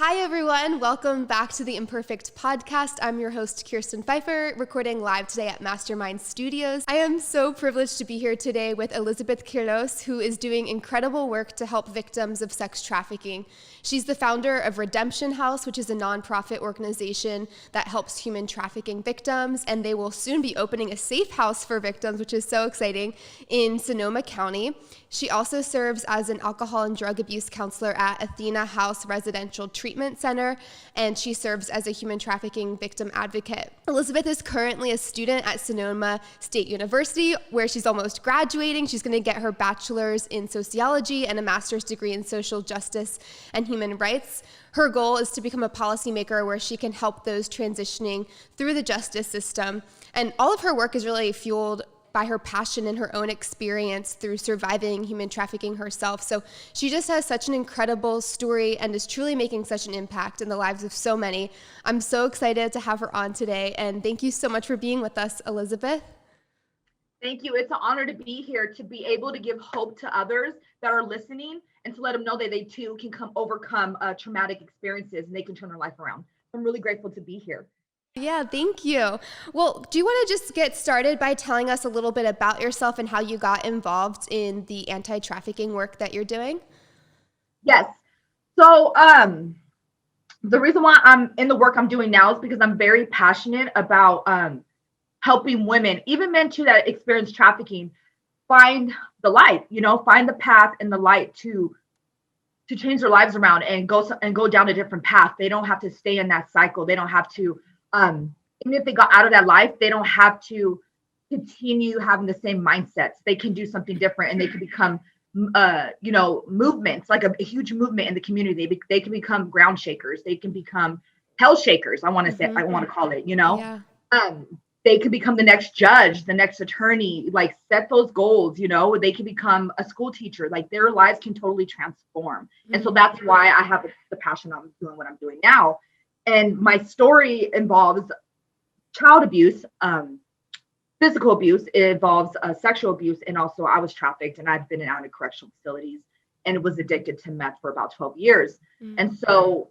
Hi, everyone. Welcome back to the Imperfect Podcast. I'm your host, Kirsten Pfeiffer, recording live today at Mastermind Studios. I am so privileged to be here today with Elizabeth Quiroz, who is doing incredible work to help victims of sex trafficking. She's the founder of Redemption House, which is a nonprofit organization that helps human trafficking victims, and they will soon be opening a safe house for victims, which is so exciting, in Sonoma County. She also serves as an alcohol and drug abuse counselor at Athena House Residential Treatment Center, and she serves as a human trafficking victim advocate. Elizabeth is currently a student at Sonoma State University, where she's almost graduating. She's going to get her bachelor's in sociology and a master's degree in social justice and human rights. Her goal is to become a policymaker where she can help those transitioning through the justice system. And all of her work is really fueled by her passion and her own experience through surviving human trafficking herself. So she just has such an incredible story and is truly making such an impact in the lives of so many. I'm so excited to have her on today, and thank you so much for being with us, Elizabeth. Thank you. It's an honor to be here, to be able to give hope to others that are listening and to let them know that they too can overcome traumatic experiences and they can turn their life around. I'm really grateful to be here. Yeah, thank you. Well, do you want to just get started by telling us a little bit about yourself and how you got involved in the anti-trafficking work that you're doing? Yes. So the reason why I'm in the work I'm doing now is because I'm very passionate about helping women, even men too, that experience trafficking, find the light, find the path and the light to change their lives around and go down a different path. They don't have to stay in that cycle. They don't have to even if they got out of that life, they don't have to continue having the same mindsets. They can do something different, and they can become, movements, like a huge movement in the community. They can become ground shakers. They can become hell shakers. I want to call it, Yeah. They could become the next judge, the next attorney, like set those goals, they can become a school teacher, like their lives can totally transform. And so that's why I have the passion I'm doing what I'm doing now. And my story involves child abuse, physical abuse. It involves sexual abuse. And also I was trafficked, and I've been in out of correctional facilities and was addicted to meth for about 12 years. And so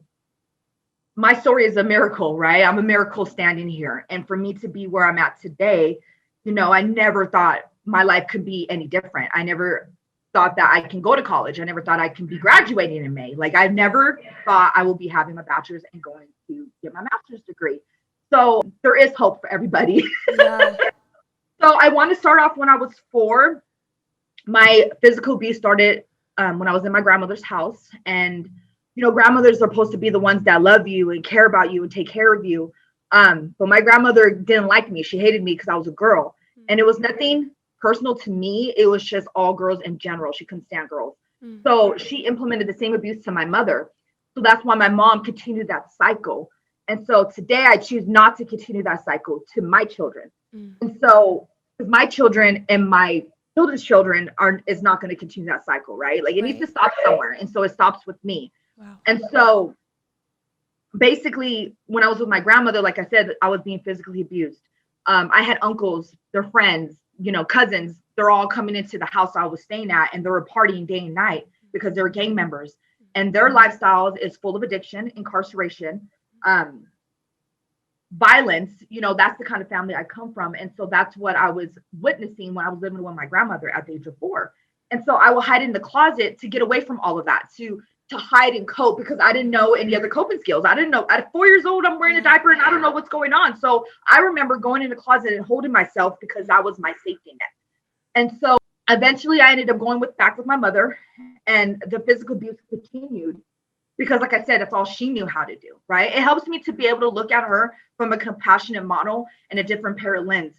my story is a miracle, right? I'm a miracle standing here. And for me to be where I'm at today, I never thought my life could be any different. I never thought that I can go to college. I never thought I can be graduating in May. Like, I never thought I will be having my bachelor's and going to get my master's degree. So there is hope for everybody. Yeah. So I want to start off when I was 4. My physical abuse started when I was in my grandmother's house. And, grandmothers are supposed to be the ones that love you and care about you and take care of you. But my grandmother didn't like me. She hated me because I was a girl. And it was nothing personal to me. It was just all girls in general. She couldn't stand girls. So she implemented the same abuse to my mother. So that's why my mom continued that cycle. And so today I choose not to continue that cycle to my children. And so my children and my children's children is not going to continue that cycle, right? Like, it needs to stop somewhere. And so it stops with me. Wow. And so basically, when I was with my grandmother, like I said, I was being physically abused. I had uncles, their friends, cousins, they're all coming into the house I was staying at, and they were partying day and night because they were gang members. And their lifestyles is full of addiction, incarceration, violence. That's the kind of family I come from. And so that's what I was witnessing when I was living with my grandmother at the age of 4. And so I will hide in the closet to get away from all of that, to hide and cope, because I didn't know any other coping skills. I didn't know. At 4 years old, I'm wearing a diaper and I don't know what's going on. So I remember going in the closet and holding myself because that was my safety net. And so eventually I ended up going back with my mother, and the physical abuse continued because, like I said, that's all she knew how to do, right? It helps me to be able to look at her from a compassionate model and a different pair of lens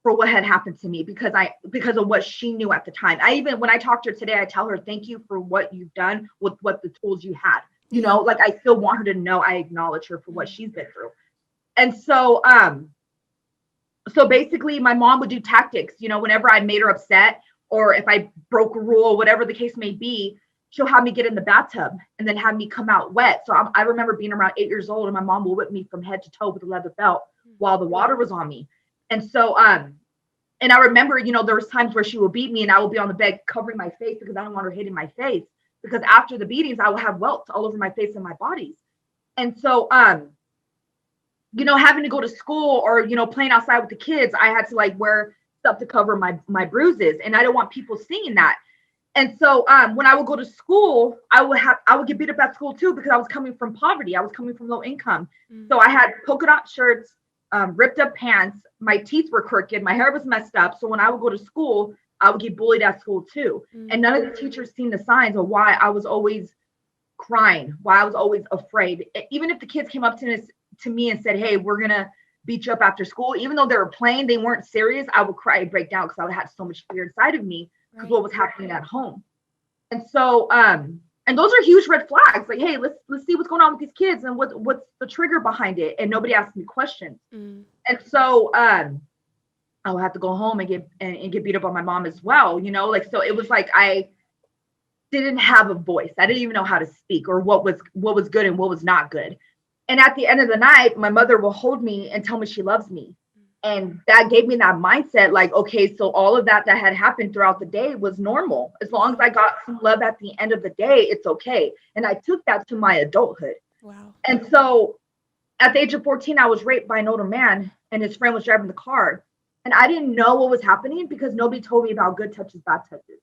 for what had happened to me because of what she knew at the time. When I talk to her today, I tell her, thank you for what you've done with what the tools you had. Like, I still want her to know I acknowledge her for what she's been through. And so basically my mom would do tactics, whenever I made her upset, or if I broke a rule, whatever the case may be, she'll have me get in the bathtub and then have me come out wet. So I remember being around 8 years old, and my mom will whip me from head to toe with a leather belt while the water was on me. And so, and I remember, there was times where she would beat me and I would be on the bed covering my face because I don't want her hitting my face, because after the beatings, I would have welts all over my face and my bodies. And so, having to go to school or, playing outside with the kids, I had to like wear stuff to cover my bruises. And I don't want people seeing that. And so when I would go to school, I would get beat up at school too, because I was coming from poverty. I was coming from low income. So I had polka dot shirts, ripped up pants. My teeth were crooked. My hair was messed up. So when I would go to school, I would get bullied at school too. And none of the teachers seen the signs of why I was always crying, why I was always afraid. Even if the kids came up to me and said, hey, we're going to beat you up after school, even though they were playing, they weren't serious, I would cry and break down because I had so much fear inside of me because what was happening at home. And so, and those are huge red flags. Like, hey, let's see what's going on with these kids and what's the trigger behind it. And nobody asked me questions. And so, I would have to go home and get beat up by my mom as well. So it was like, I didn't have a voice. I didn't even know how to speak or what was good and what was not good. And at the end of the night, my mother will hold me and tell me she loves me. And that gave me that mindset, like, okay, so all of that had happened throughout the day was normal. As long as I got some love at the end of the day, it's okay. And I took that to my adulthood. Wow. And so at the age of 14, I was raped by an older man and his friend was driving the car. And I didn't know what was happening because nobody told me about good touches, bad touches.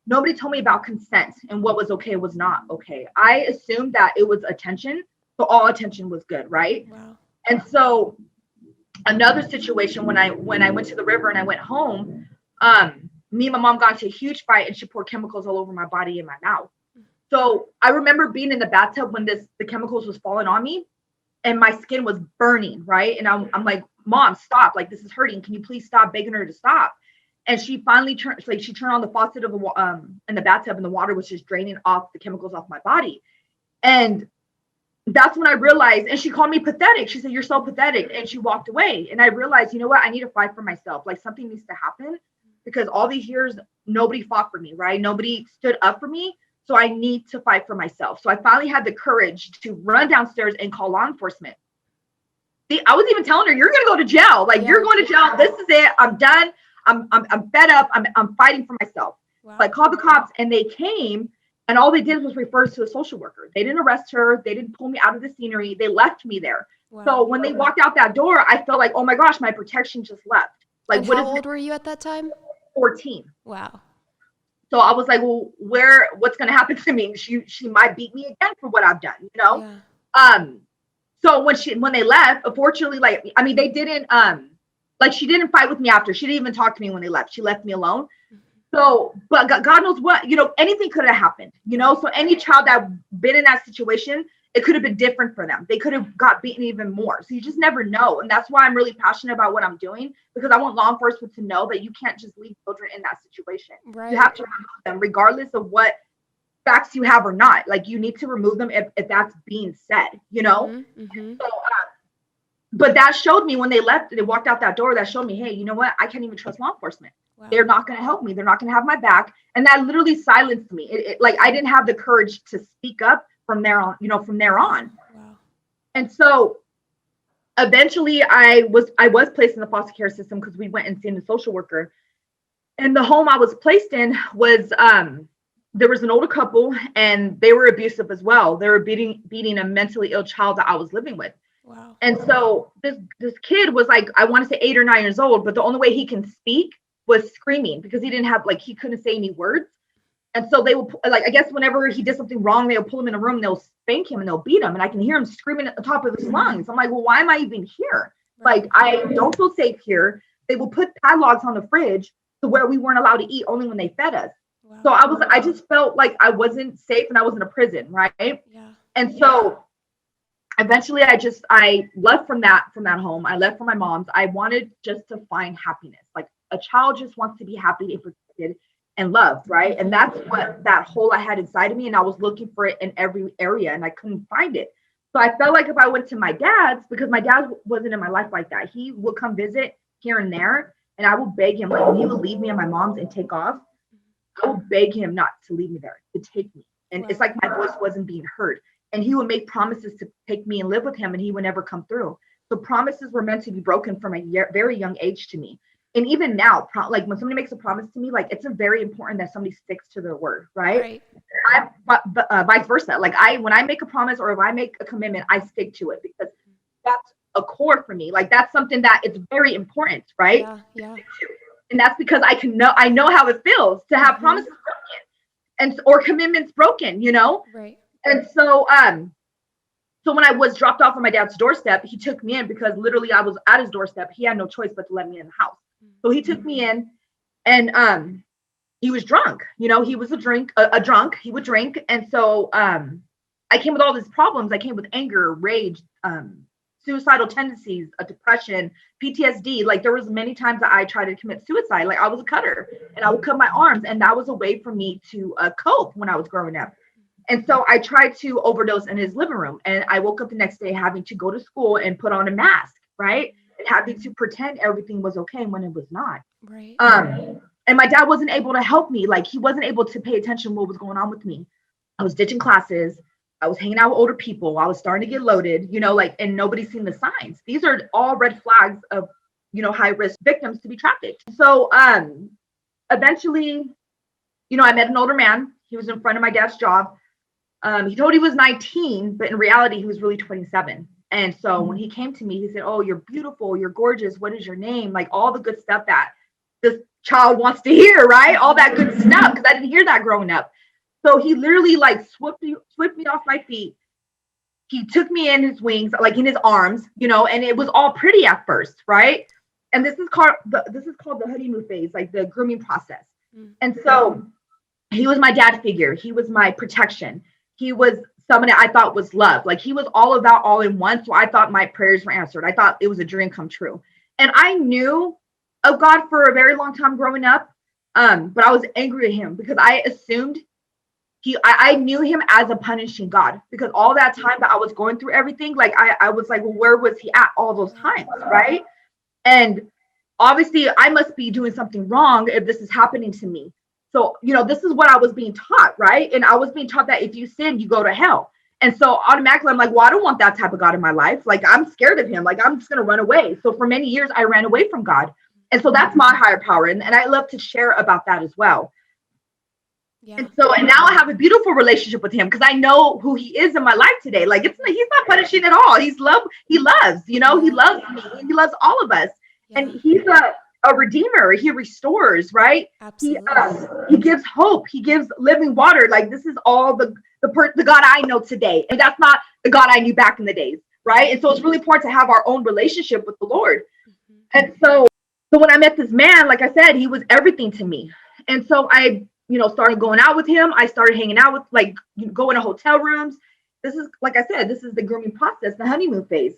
Nobody told me about consent and what was okay, was not okay. I assumed that it was attention. So all attention was good, right? Wow. And so another situation when I went to the river and I went home, me and my mom got into a huge fight and she poured chemicals all over my body and my mouth. So I remember being in the bathtub when the chemicals was falling on me and my skin was burning, right? And I'm like, Mom, stop. Like, this is hurting. Can you please stop? Begging her to stop. And she finally turned on the faucet of in the bathtub and the water was just draining off the chemicals off my body. And that's when I realized, and she called me pathetic. She said, you're so pathetic. And she walked away. And I realized, you know what? I need to fight for myself. Like, something needs to happen because all these years, nobody fought for me, right? Nobody stood up for me. So I need to fight for myself. So I finally had the courage to run downstairs and call law enforcement. See, I was even telling her, you're going to go to jail. Like, you're going to jail. This is it. I'm done. I'm fed up. I'm fighting for myself. Wow. So I called the cops and they came. And all they did was refer us to a social worker. They didn't arrest her. They didn't pull me out of the scenery. They left me there. Wow. So when they walked out that door, I felt like, oh my gosh, my protection just left. Like, and how old were you at that time? 14. Wow. So I was like, well, what's going to happen to me? She might beat me again for what I've done, Yeah. So when they left, unfortunately, they didn't, she didn't fight with me after. She didn't even talk to me when they left. She left me alone. So, but God knows what, anything could have happened, so any child that been in that situation, it could have been different for them. They could have got beaten even more. So you just never know. And that's why I'm really passionate about what I'm doing, because I want law enforcement to know that you can't just leave children in that situation. Right. You have to remove them regardless of what facts you have or not. Like, you need to remove them if that's being said, So, but that showed me when they left, they walked out that door, that showed me, hey, you know what? I can't even trust law enforcement. Wow. They're not going to help me. They're not going to have my back. And that literally silenced me. I didn't have the courage to speak up from there on, Wow. And so eventually I was placed in the foster care system because we went and seen the social worker. And the home I was placed in was, there was an older couple and they were abusive as well. They were beating a mentally ill child that I was living with. Wow. And so this kid was like, I want to say 8 or 9 years old, but the only way he can speak was screaming because he didn't have, he couldn't say any words. And so they will, I guess whenever he did something wrong, they'll pull him in a room, they'll spank him and they'll beat him. And I can hear him screaming at the top of his lungs. I'm like, well, why am I even here? Right. I don't feel safe here. They will put padlocks on the fridge to where we weren't allowed to eat only when they fed us. Wow. So I just felt like I wasn't safe and I was in a prison. Right. Yeah. And so eventually I left from that home. I left from my mom's. I wanted just to find happiness. Like, a child just wants to be happy and protected and loved, right? And that's what that hole I had inside of me. And I was looking for it in every area and I couldn't find it. So I felt like if I went to my dad's, because my dad wasn't in my life like that, he would come visit here and there and I would beg him, like when he would leave me at my mom's and take off, I would beg him not to leave me there, to take me. And It's like my voice wasn't being heard. And he would make promises to take me and live with him and he would never come through. So promises were meant to be broken from a very young age to me. And even now, like when somebody makes a promise to me, like it's very important that somebody sticks to their word, right? But vice versa. Like when I make a promise or if I make a commitment, I stick to it because that's a core for me. Like that's something that it's very important, right? Yeah. And that's because I know how it feels to have promises broken or commitments broken, you know? Right. And so so when I was dropped off on my dad's doorstep, he took me in because literally I was at his doorstep. He had no choice but to let me in the house. So he took me in, and he was drunk. You know, he was a drunk. He would drink. And so I came with all these problems. I came with anger, rage, suicidal tendencies, depression, PTSD. Like there was many times that I tried to commit suicide. Like I was a cutter and I would cut my arms. And that was a way for me to cope when I was growing up. And so I tried to overdose in his living room. And I woke up the next day having to go to school and put on a mask, right? And having to pretend everything was okay when it was not. Right. And my dad wasn't able to help me. Like he wasn't able to pay attention to what was going on with me. I was ditching classes. I was hanging out with older people. I was starting to get loaded, you know, like, and nobody's seen the signs. These are all red flags of, you know, high risk victims to be trafficked. So eventually, you know, I met an older man. He was in front of my dad's job. He told he was 19, but in reality, he was really 27. And so when he came to me, he said, "Oh, you're beautiful. You're gorgeous. What is your name?" Like all the good stuff that this child wants to hear, right? All that good stuff, because I didn't hear that growing up. So he literally like swept me off my feet. He took me in his wings, like in his arms, you know, and it was all pretty at first, right? And this is called the honeymoon phase, like the grooming process. And so he was my dad figure. He was my protection. He was someone that I thought was love. Like he was all of that all in one. So I thought my prayers were answered. I thought it was a dream come true. And I knew of God for a very long time growing up. But I was angry at him because I assumed I knew him as a punishing God, because all that time that I was going through everything, like I was like, well, where was he at all those times? Right. And obviously I must be doing something wrong if this is happening to me. So, you know, this is what I was being taught, right? And I was being taught that if you sin, you go to hell. And so automatically I'm like, well, I don't want that type of God in my life. Like I'm scared of him. Like I'm just going to run away. So for many years, I ran away from God. And so that's my higher power. And I love to share about that as well. Yeah. And now I have a beautiful relationship with him because I know who he is in my life today. Like he's not punishing at all. He loves, you know, he loves me. He loves all of us. Yeah. And he's a redeemer. He restores, right? Absolutely. He gives hope. He gives living water. Like this is all the God I know today. And that's not the God I knew back in the days, right? And so it's really important to have our own relationship with the Lord. Mm-hmm. And so when I met this man, like I said, he was everything to me. And so I, you know, started going out with him. I started hanging out with, like, going to hotel rooms. This is, like I said, this is the grooming process, the honeymoon phase.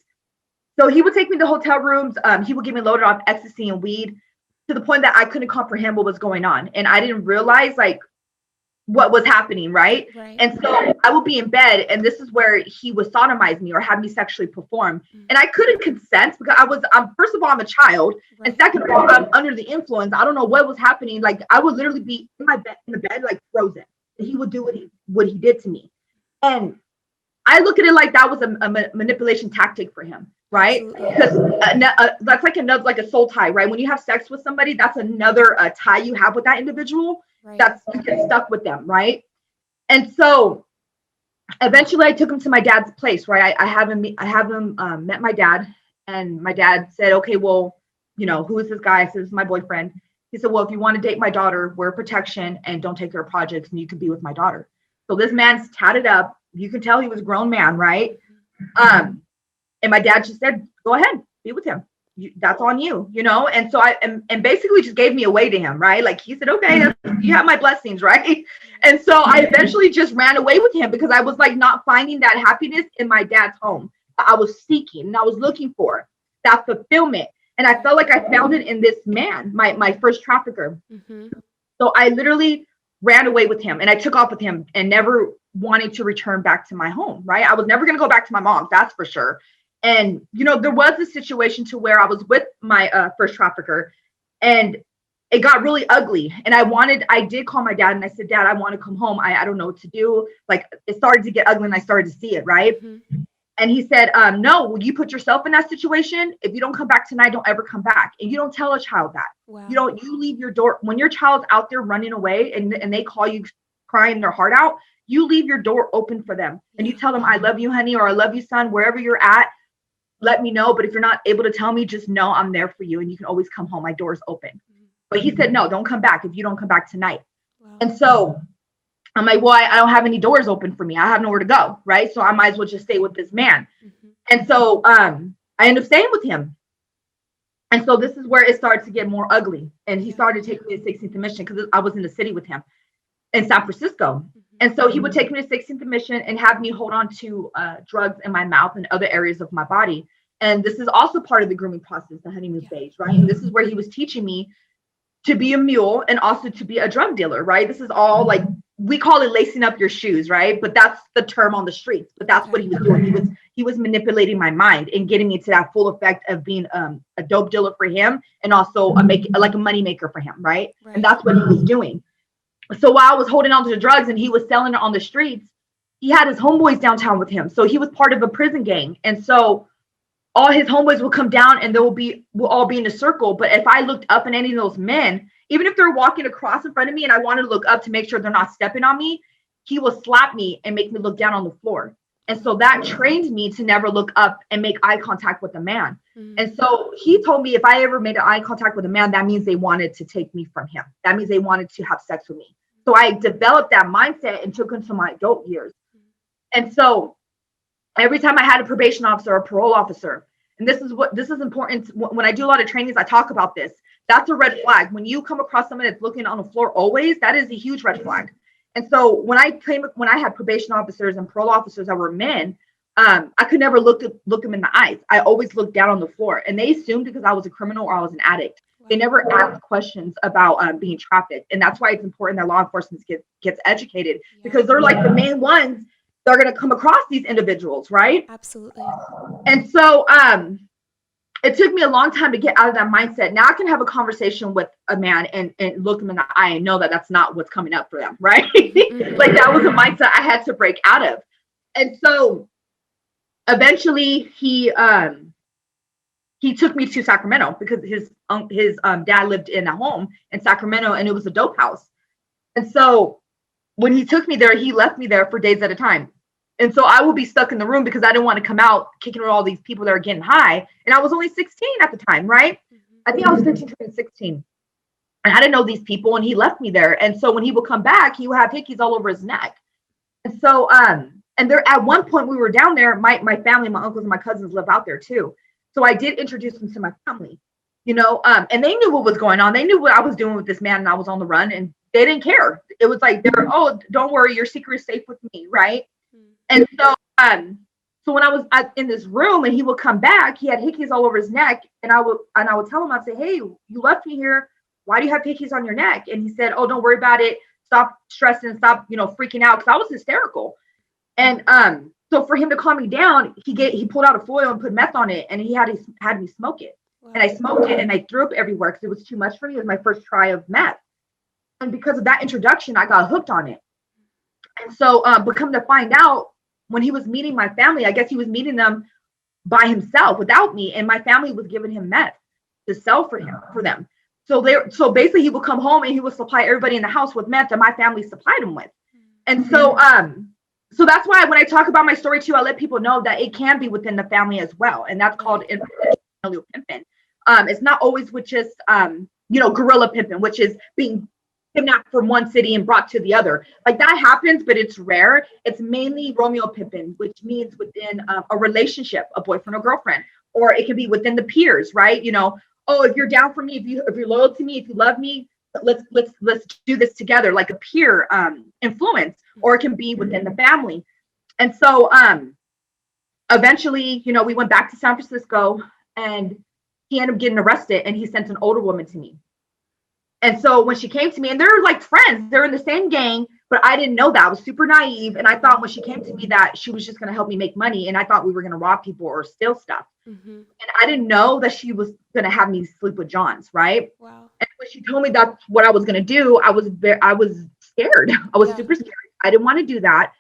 So he would take me to hotel rooms. He would get me loaded off ecstasy and weed to the point that I couldn't comprehend what was going on. And I didn't realize like what was happening, right? And so I would be in bed and this is where he would sodomize me or have me sexually perform. And I couldn't consent because first of all, I'm a child. And second of all, I'm under the influence. I don't know what was happening. Like I would literally be in the bed, like frozen. And he would do what he did to me. And I look at it like that was a manipulation tactic for him. Right? Because that's like a soul tie, right? When you have sex with somebody, that's another tie you have with that individual. Right. That's, you get stuck with them, right? And so eventually I took him to my dad's place, right? I have him met my dad, and my dad said, okay, well, you know, who is this guy? I said, this is my boyfriend. He said, well, if you want to date my daughter, wear protection and don't take her to projects and you can be with my daughter. So this man's tatted up. You can tell he was a grown man, right? And my dad just said, go ahead, be with him. That's on you, you know? And so and basically just gave me away to him, right? Like he said, okay, you have my blessings, right? And so I eventually just ran away with him because I was like not finding that happiness in my dad's home. I was seeking and I was looking for that fulfillment. And I felt like I found it in this man, my first trafficker. Mm-hmm. So I literally ran away with him and I took off with him and never wanted to return back to my home, right? I was never going to go back to my mom, that's for sure. And, you know, there was a situation to where I was with my first trafficker and it got really ugly. And I did call my dad and I said, Dad, I want to come home. I don't know what to do. Like it started to get ugly and I started to see it. Right. Mm-hmm. And he said, no, will you put yourself in that situation? If you don't come back tonight, don't ever come back. And you don't tell a child that. Wow. You leave your door when your child's out there running away and they call you crying their heart out. You leave your door open for them and you tell them, I love you, honey, or I love you, son, wherever you're at, let me know. But if you're not able to tell me, just know I'm there for you and you can always come home. My door's open. Mm-hmm. But he said, no, don't come back if you don't come back tonight. Wow. And so I'm like, well, I don't have any doors open for me. I have nowhere to go. Right. So I might as well just stay with this man. Mm-hmm. And so I ended up staying with him. And so this is where it started to get more ugly. And he started taking me to 16th and Mission because I was in the city with him in San Francisco. Mm-hmm. And so he would take me to 16th and Mission and have me hold on to drugs in my mouth and other areas of my body. And this is also part of the grooming process, the honeymoon phase, right? And this is where he was teaching me to be a mule and also to be a drug dealer, right? This is all like, we call it lacing up your shoes, right? But that's the term on the streets. But that's what he was doing. He was manipulating my mind and getting me to that full effect of being a dope dealer for him and also like a money maker for him, right? And that's what he was doing. So while I was holding on to the drugs and he was selling it on the streets, he had his homeboys downtown with him. So he was part of a prison gang. And so all his homeboys will come down and we'll all be in a circle. But if I looked up at any of those men, even if they're walking across in front of me and I wanted to look up to make sure they're not stepping on me, he will slap me and make me look down on the floor. And so that trained me to never look up and make eye contact with a man. Mm-hmm. And so he told me if I ever made eye contact with a man, that means they wanted to take me from him. That means they wanted to have sex with me. So I developed that mindset and took into my adult years. And so every time I had a probation officer or a parole officer, and this is important. When I do a lot of trainings, I talk about this. That's a red flag. When you come across someone that's looking on the floor always, that is a huge red flag. And so when I had probation officers and parole officers that were men, I could never look them in the eyes. I always looked down on the floor, and they assumed because I was a criminal or I was an addict. They never asked questions about being trafficked, and that's why it's important that law enforcement gets educated because they're like the main ones that are going to come across these individuals, right? Absolutely. And so it took me a long time to get out of that mindset. Now I can have a conversation with a man and look him in the eye and know that that's not what's coming up for them, right? Mm-hmm. Like that was a mindset I had to break out of. And so eventually he took me to Sacramento because his dad lived in a home in Sacramento and it was a dope house. And so when he took me there, he left me there for days at a time. And so I would be stuck in the room because I didn't want to come out kicking with all these people that are getting high. And I was only 16 at the time, right? Mm-hmm. I think I was 15, 16. And I didn't know these people and he left me there. And so when he would come back, he would have hickeys all over his neck. And so, and there at one point we were down there, my family, my uncles and my cousins live out there too. So I did introduce them to my family, and they knew what was going on. They knew what I was doing with this man and I was on the run and they didn't care. It was like, oh, don't worry, your secret is safe with me, right? And so, so when I was in this room and he would come back, he had hickeys all over his neck, and I would tell him, I'd say, hey, you left me here. Why do you have hickeys on your neck? And he said, oh, don't worry about it. Stop stressing. Stop, freaking out, because I was hysterical. And so for him to calm me down, he pulled out a foil and put meth on it, and he had me smoke it. Wow. And I smoked it, and I threw up everywhere because it was too much for me. It was my first try of meth, and because of that introduction, I got hooked on it. And so, but come to find out, when he was meeting my family, I guess he was meeting them by himself without me. And my family was giving him meth to sell for them. So basically he would come home and he would supply everybody in the house with meth that my family supplied him with. And so, so that's why when I talk about my story too, I let people know that it can be within the family as well. And that's called familial pimping. It's not always with just, guerrilla pimping, which is being kidnapped from one city and brought to the other. Like that happens, but it's rare. It's mainly Romeo pimping, which means within a relationship, a boyfriend or girlfriend, or it can be within the peers, right? Oh, if you're down for me, if you're loyal to me, if you love me, let's do this together, like a peer influence, or it can be within the family. And so eventually, we went back to San Francisco and he ended up getting arrested and he sent an older woman to me. And so when she came to me, and they're like friends, they're in the same gang, but I didn't know that. I was super naive. And I thought when she came to me that she was just going to help me make money. And I thought we were going to rob people or steal stuff. Mm-hmm. And I didn't know that she was going to have me sleep with Johns. Right. Wow. And when she told me that's what I was going to do, I was scared. I was super scared. I didn't want to do that.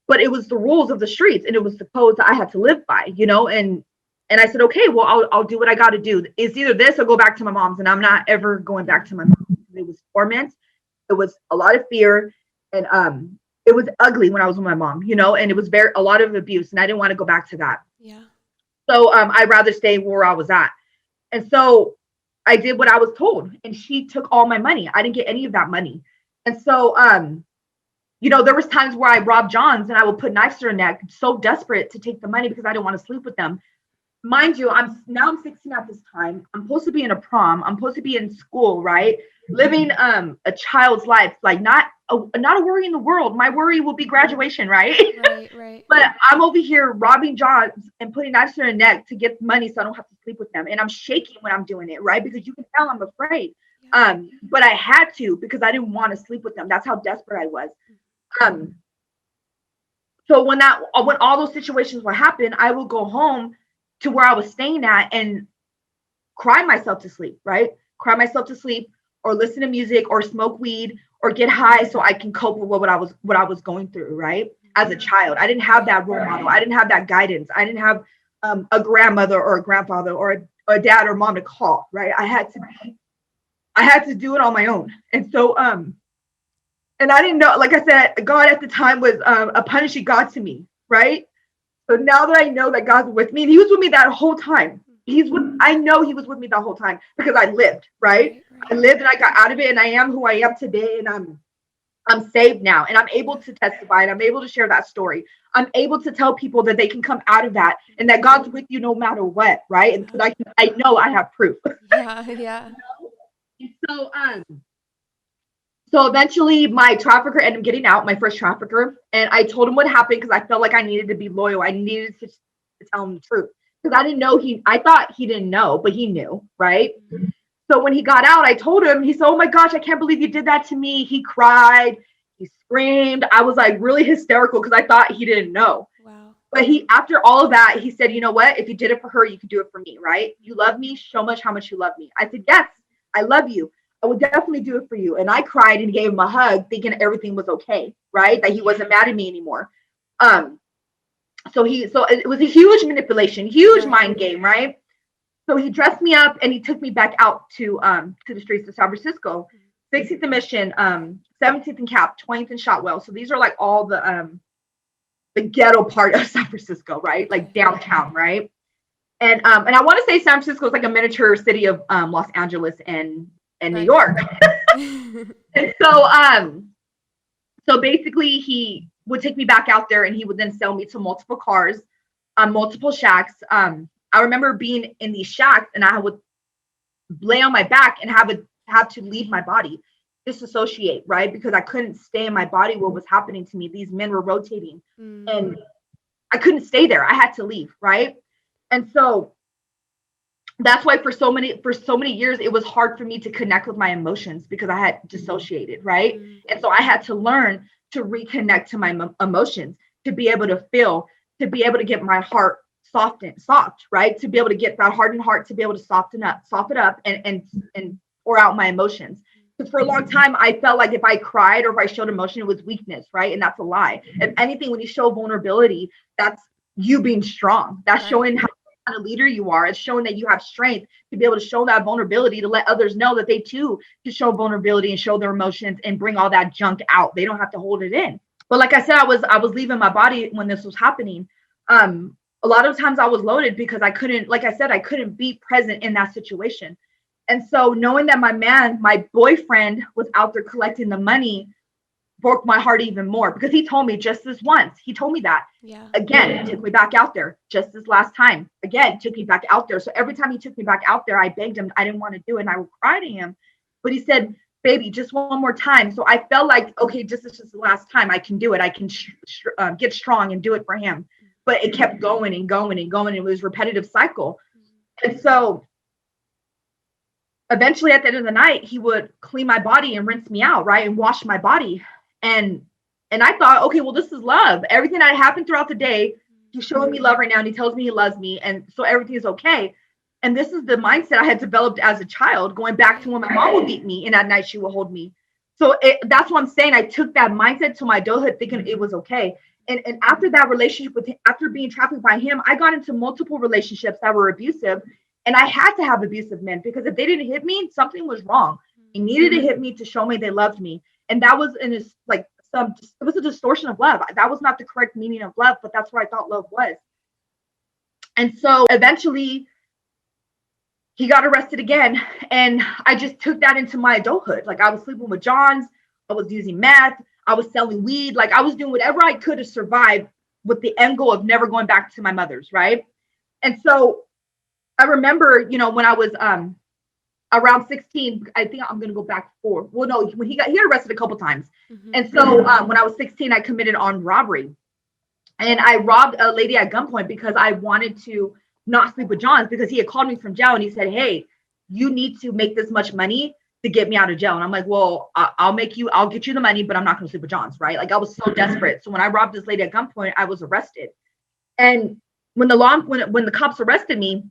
but it was the rules of the streets and it was the codes that I had to live by, you know, and I said, okay, well, I'll do what I got to do. It's either this or go back to my mom's, and I'm not ever going back to my mom. It was torment. It was a lot of fear, and it was ugly when I was with my mom, you know, and it was a lot of abuse, and I didn't want to go back to that. Yeah. So I'd rather stay where I was at. And so I did what I was told, and she took all my money. I didn't get any of that money. And so, you know, there was times where I robbed Johns and I would put knives to her neck, so desperate to take the money because I didn't want to sleep with them. Mind you, I'm 16 at this time. I'm supposed to be in a prom. I'm supposed to be in school, right? Living a child's life, like not a worry in the world. My worry will be graduation, right? Right. But I'm over here robbing Johns and putting knives to their neck to get money so I don't have to sleep with them. And I'm shaking when I'm doing it, right? Because you can tell I'm afraid. Yeah. But I had to because I didn't want to sleep with them. That's how desperate I was. So when all those situations would happen, I would go home to where I was staying at and cry myself to sleep, right? Cry myself to sleep, or listen to music, or smoke weed, or get high so I can cope with what I was going through, right? As a child, I didn't have that role model. I didn't have that guidance. I didn't have a grandmother or a grandfather or a dad or mom to call, right? I had to do it on my own. And so, and I didn't know, like I said, God at the time was a punishing God to me, right? So now that I know that God's with me, and he was with me that whole time. I know he was with me that whole time because I lived, right? I lived and I got out of it, and I am who I am today, and I'm saved now, and I'm able to testify, and I'm able to share that story. I'm able to tell people that they can come out of that and that God's with you no matter what, right? And so I know I have proof. Yeah. So eventually my trafficker ended up getting out, my first trafficker, and I told him what happened because I felt like I needed to be loyal. I needed to tell him the truth because I didn't know I thought he didn't know, but he knew, right? Mm-hmm. So when he got out, I told him, he said, "Oh my gosh, I can't believe you did that to me." He cried, he screamed. I was like really hysterical because I thought he didn't know. Wow. But after all of that, he said, "You know what? If you did it for her, you could do it for me, right? You love me, show how much you love me." I said, "Yes, I love you. I would definitely do it for you." And I cried and gave him a hug, thinking everything was okay, right? That he wasn't mad at me anymore. So it was a huge manipulation, huge mind game, right? So he dressed me up and he took me back out to the streets of San Francisco, 16th and Mission, 17th and Cap, 20th and Shotwell. So these are like all the ghetto part of San Francisco, right? Like downtown, right? And I want to say San Francisco is like a miniature city of Los Angeles and New York. And so basically he would take me back out there and he would then sell me to multiple cars, multiple shacks. I remember being in these shacks and I would lay on my back and have to leave my body, disassociate, right? Because I couldn't stay in my body. What was happening to me? These men were rotating and I couldn't stay there. I had to leave, right? And so that's why for so many years, it was hard for me to connect with my emotions because I had dissociated, right? And so I had to learn to reconnect to my emotions, to be able to feel, to be able to get my heart soft, right? To be able to get that hardened heart, to be able to soften it up and pour out my emotions. Because for a long time, I felt like if I cried or if I showed emotion, it was weakness, right? And that's a lie. If anything, when you show vulnerability, that's you being strong. That's showing how kind of leader you are. It's showing that you have strength to be able to show that vulnerability, to let others know that they too can show vulnerability and show their emotions and bring all that junk out. They don't have to hold it in. But like I said, I was leaving my body when this was happening. A lot of times I was loaded because I couldn't be present in that situation. And so knowing that my boyfriend was out there collecting the money broke my heart even more because he told me just this once. He told me that. Yeah. Again, took me back out there. Just this last time. Again, took me back out there. So every time he took me back out there, I begged him. I didn't want to do it. And I would cry to him. But he said, "Baby, just one more time." So I felt like, okay, this is just the last time. I can do it. I can get strong and do it for him. But it kept going and going and going. It was a repetitive cycle. And so eventually at the end of the night, he would clean my body and rinse me out, right? And wash my body. And I thought, okay, well, this is love. Everything that happened throughout the day, he's showing me love right now. And he tells me he loves me. And so everything is okay. And this is the mindset I had developed as a child, going back to when my mom would beat me and at night she would hold me. So that's what I'm saying. I took that mindset to my adulthood thinking it was okay. And after that relationship with him, after being trafficked by him, I got into multiple relationships that were abusive. And I had to have abusive men because if they didn't hit me, something was wrong. They needed to hit me to show me they loved me. And that was it was a distortion of love. That was not the correct meaning of love, but that's what I thought love was. And so eventually he got arrested again. And I just took that into my adulthood. Like I was sleeping with Johns, I was using meth, I was selling weed, like I was doing whatever I could to survive with the end goal of never going back to my mother's, right? And so I remember, when I was around 16, I think I'm gonna go back forward. Well, no, when he got arrested a couple times. And so when I was 16, I committed armed robbery. And I robbed a lady at gunpoint because I wanted to not sleep with Johns because he had called me from jail and he said, hey, you need to make this much money to get me out of jail. And I'm like, well, I'll get you the money, but I'm not going to sleep with Johns, right? Like I was so desperate. So when I robbed this lady at gunpoint, I was arrested. And when the cops arrested me,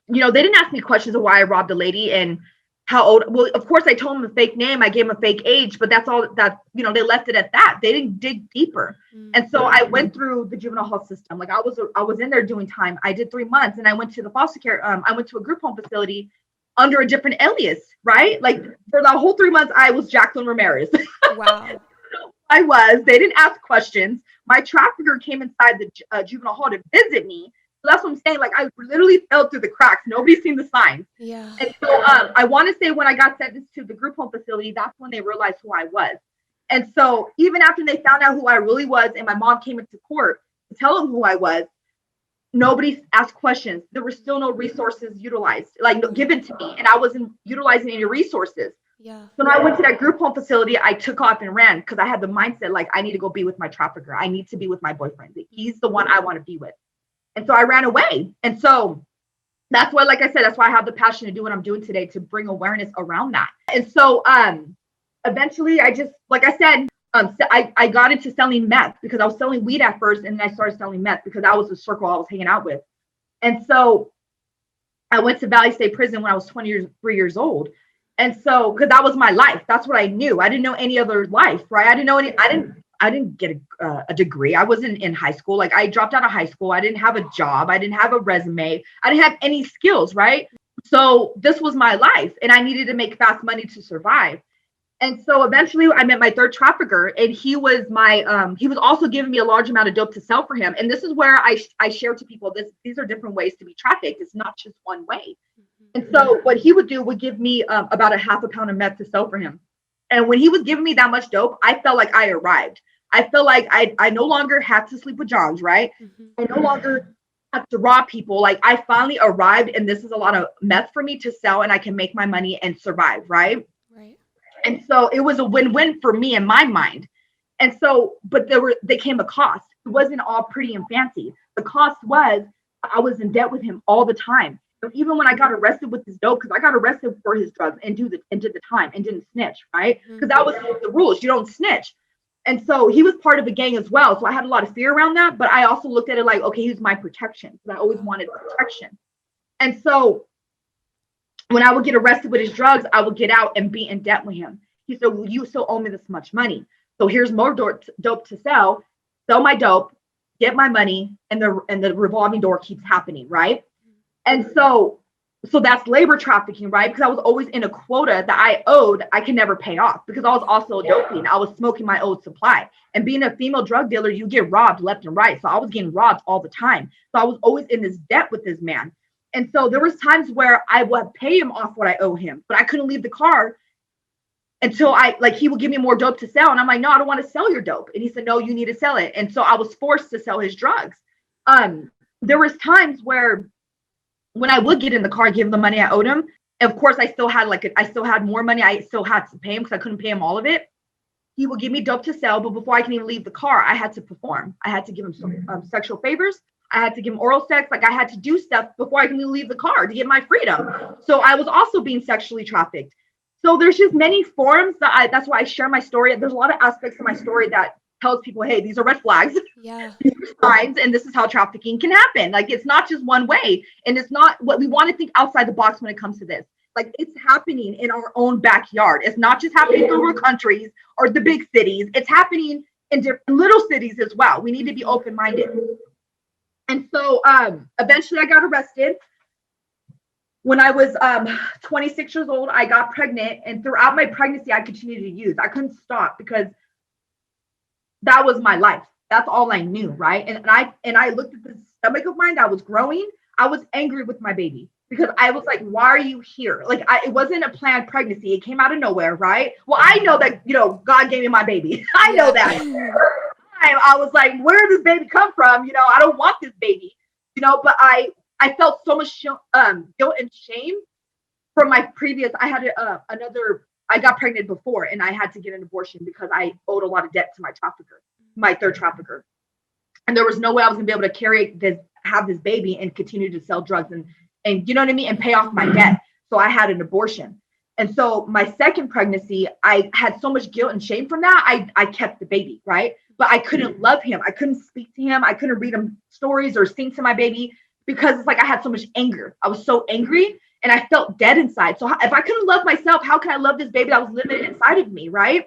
they didn't ask me questions of why I robbed the lady and how old. Well, of course I told them a fake name. I gave them a fake age, but that's all that, they left it at that. They didn't dig deeper. And so I went through the juvenile hall system. Like I was in there doing time. I did 3 months and I went to the foster care. I went to a group home facility under a different alias, right? Like for the whole 3 months, I was Jacqueline Ramirez. Wow. They didn't ask questions. My trafficker came inside the juvenile hall to visit me. So that's what I'm saying. Like I literally fell through the cracks. Nobody's seen the signs. Yeah. And so I want to say when I got sentenced to the group home facility, that's when they realized who I was. And so even after they found out who I really was and my mom came into court to tell them who I was, nobody asked questions. There were still no resources utilized, given to me. And I wasn't utilizing any resources. Yeah. So when I went to that group home facility, I took off and ran because I had the mindset, like, I need to go be with my trafficker. I need to be with my boyfriend. He's the one I want to be with. And so I ran away. And so that's why, like I said, that's why I have the passion to do what I'm doing today, to bring awareness around that. And so eventually I just, like I said, I got into selling meth because I was selling weed at first. And then I started selling meth because that was the circle I was hanging out with. And so I went to Valley State Prison when I was 23 years old. And so, because that was my life, that's what I knew. I didn't know any other life, right? I didn't get a degree. I wasn't in high school. Like I dropped out of high school. I didn't have a job. I didn't have a resume. I didn't have any skills, right? So this was my life and I needed to make fast money to survive. And so eventually I met my third trafficker and he was he was also giving me a large amount of dope to sell for him. And this is where I share to people, these are different ways to be trafficked. It's not just one way. And so what he would do would give me about a half a pound of meth to sell for him. And when he was giving me that much dope, I felt like I arrived. I felt like I no longer had to sleep with Johns, right? I no longer have to rob people. Like I finally arrived and this is a lot of meth for me to sell and I can make my money and survive, right? Right. And so it was a win-win for me in my mind. And so, but they came a cost. It wasn't all pretty and fancy. The cost was I was in debt with him all the time. So even when I got arrested with his dope, because I got arrested for his drugs and did the time and didn't snitch, right? Because that was the rules. You don't snitch. And so he was part of the gang as well. So I had a lot of fear around that. But I also looked at it like, okay, he's my protection. Because I always wanted protection. And so when I would get arrested with his drugs, I would get out and be in debt with him. He said, well, you still owe me this much money. So here's more dope to sell my dope, get my money, and the revolving door keeps happening, right? And so that's labor trafficking, right? Because I was always in a quota that I owed, I can never pay off because I was also doping. I was smoking my old supply. And being a female drug dealer, you get robbed left and right. So I was getting robbed all the time. So I was always in this debt with this man. And so there was times where I would pay him off what I owe him, but I couldn't leave the car until he would give me more dope to sell. And I'm like, no, I don't want to sell your dope. And he said, no, you need to sell it. And so I was forced to sell his drugs. There was times where when I would get in the car, give him the money I owed him. And of course, I still had more money. I still had to pay him because I couldn't pay him all of it. He would give me dope to sell, but before I can even leave the car, I had to perform. I had to give him some sexual favors. I had to give him oral sex. Like I had to do stuff before I can even leave the car to get my freedom. So I was also being sexually trafficked. So there's just many forms that's why I share my story. There's a lot of aspects of my story that tells people, hey, these are red flags. Yeah. These are signs, and this is how trafficking can happen. Like it's not just one way, and it's not what we want to think outside the box when it comes to this. Like it's happening in our own backyard. It's not just happening through our countries or the big cities. It's happening in different little cities as well. We need to be open-minded. And so eventually I got arrested. When I was 26 years old, I got pregnant, and throughout my pregnancy, I continued to use. I couldn't stop because that was my life. That's all I knew, right? And I looked at the stomach of mine that was growing. I was angry with my baby because I was like, why are you here? Like, it wasn't a planned pregnancy. It came out of nowhere, right? Well, I know that, God gave me my baby. I know that. I was like, where did this baby come from? I don't want this baby, but I felt so much guilt and shame from my previous. I had I got pregnant before, and I had to get an abortion because I owed a lot of debt to my third trafficker. And there was no way I was gonna be able to have this baby and continue to sell drugs and you know what I mean, and pay off my debt. So I had an abortion. And so my second pregnancy, I had so much guilt and shame from that. I kept the baby, right? But I couldn't love him. I couldn't speak to him. I couldn't read him stories or sing to my baby because it's like I had so much anger. I was so angry and I felt dead inside. So if I couldn't love myself, how can I love this baby that was living inside of me, right?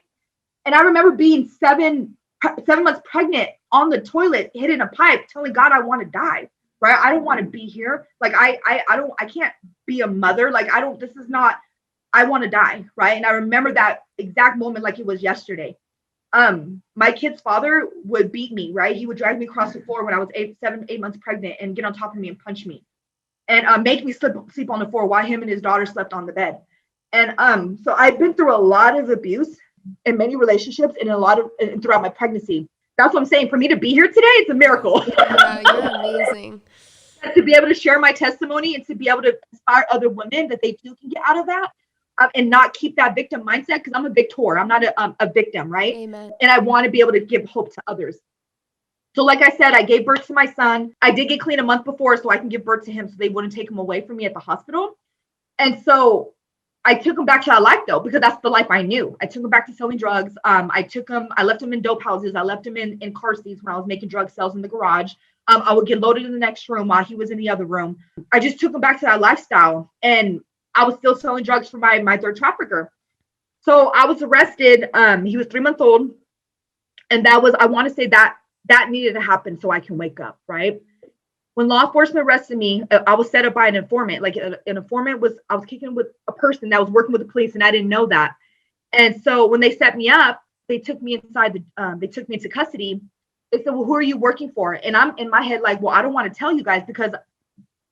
And I remember being 7 months pregnant on the toilet, hitting a pipe, telling God I want to die, right? I don't want to be here. Like I can't be a mother. Like I want to die, right? And I remember that exact moment like it was yesterday. My kid's father would beat me, right? He would drag me across the floor when I was 8 months pregnant and get on top of me and punch me and make me sleep on the floor while him and his daughter slept on the bed. And so I've been through a lot of abuse in many relationships and throughout my pregnancy. That's what I'm saying. For me to be here today, it's a miracle. Yeah, you're amazing. To be able to share my testimony and to be able to inspire other women that they too can get out of that. And not keep that victim mindset, because I'm a victor. I'm not a victim, right? Amen. And I want to be able to give hope to others. So like I said, I gave birth to my son. I did get clean a month before so I can give birth to him so they wouldn't take him away from me at the hospital. And so I took him back to that life though, because that's the life I knew. I took him back to selling drugs. I left him in dope houses. I left him in car seats when I was making drug sales in the garage. I would get loaded in the next room while he was in the other room. I just took him back to that lifestyle, and I was still selling drugs for my third trafficker. So I was arrested. He was 3 months old. And I want to say that needed to happen so I can wake up, right? When law enforcement arrested me, I was set up by an informant. Like an informant I was kicking with a person that was working with the police, and I didn't know that. And so when they set me up, they took me they took me into custody. They said, well, who are you working for? And I'm in my head like, well, I don't want to tell you guys because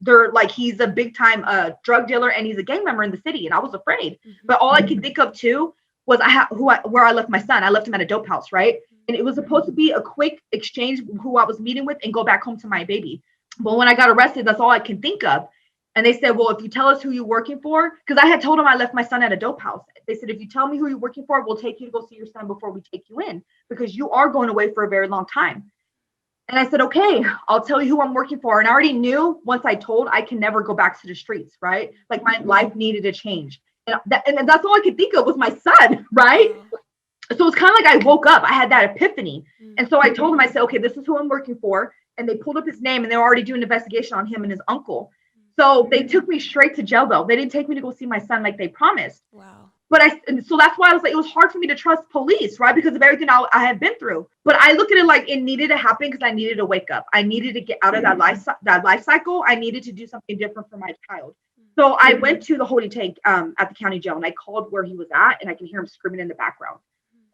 they're like, he's a big time drug dealer and he's a gang member in the city. And I was afraid. Mm-hmm. But all I could think of too was where I left my son. I left him at a dope house, right? And it was supposed to be a quick exchange who I was meeting with and go back home to my baby. But when I got arrested, that's all I can think of. And they said, well, if you tell us who you're working for, because I had told them I left my son at a dope house. They said, if you tell me who you're working for, we'll take you to go see your son before we take you in, because you are going away for a very long time. And I said, okay, I'll tell you who I'm working for. And I already knew once I told, I can never go back to the streets, right? Like my life needed to change. And that's all I could think of was my son, right? So it's kind of like I woke up. I had that epiphany. And so I told him, I said, okay, this is who I'm working for. And they pulled up his name and they were already doing an investigation on him and his uncle. So they took me straight to jail though. They didn't take me to go see my son like they promised. Wow. So that's why I was like, it was hard for me to trust police, right? Because of everything I had been through. But I look at it like it needed to happen because I needed to wake up. I needed to get out of that life cycle. I needed to do something different for my child. So I went to the holding tank at the county jail, and I called where he was at, and I can hear him screaming in the background.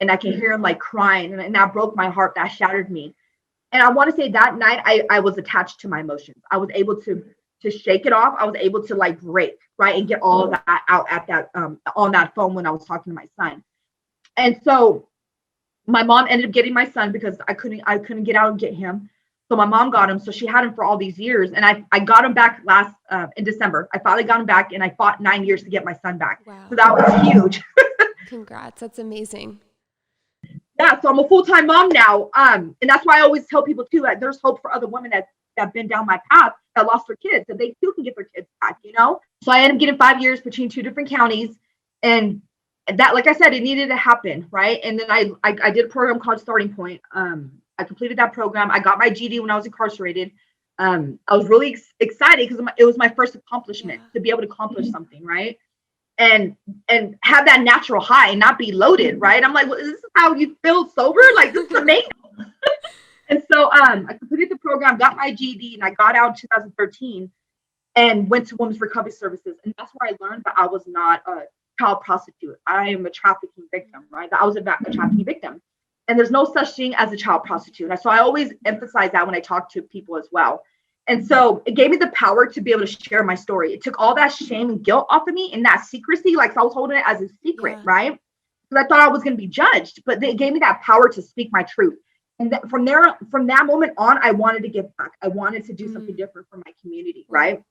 And I can hear him like crying, and that broke my heart. That shattered me. And I want to say that night I was attached to my emotions. I was able to shake it off. I was able to like break, right, and get all of that out at that on that phone when I was talking to my son. And so my mom ended up getting my son because I couldn't get out and get him. So my mom got him. So she had him for all these years, and I got him back last in December. I finally got him back, and I fought 9 years to get my son back. Wow. So that was huge. Congrats, that's amazing. Yeah, so I'm a full-time mom now, and that's why I always tell people too that there's hope for other women that have been down my path that lost their kids, that they too can get their kids back, you know? So I ended up getting 5 years between 2 different counties, and that, like I said, it needed to happen, right? And then I did a program called Starting Point. I completed that program. I got my GD when I was incarcerated. I was really excited because it was my first accomplishment to be able to accomplish something, right? and have that natural high and not be loaded, right? I'm like, well, this is how you feel sober? Like, this is amazing. And so I completed the program, got my GED, and I got out in 2013 and went to Women's Recovery Services. And that's where I learned that I was not a child prostitute. I am a trafficking victim, right? That I was a trafficking victim. And there's no such thing as a child prostitute. So I always emphasize that when I talk to people as well. And so it gave me the power to be able to share my story. It took all that shame and guilt off of me and that secrecy. Like, so I was holding it as a secret, right? Because I thought I was going to be judged, but it gave me that power to speak my truth. And from that moment on, I wanted to give back. I wanted to do something different for my community, right?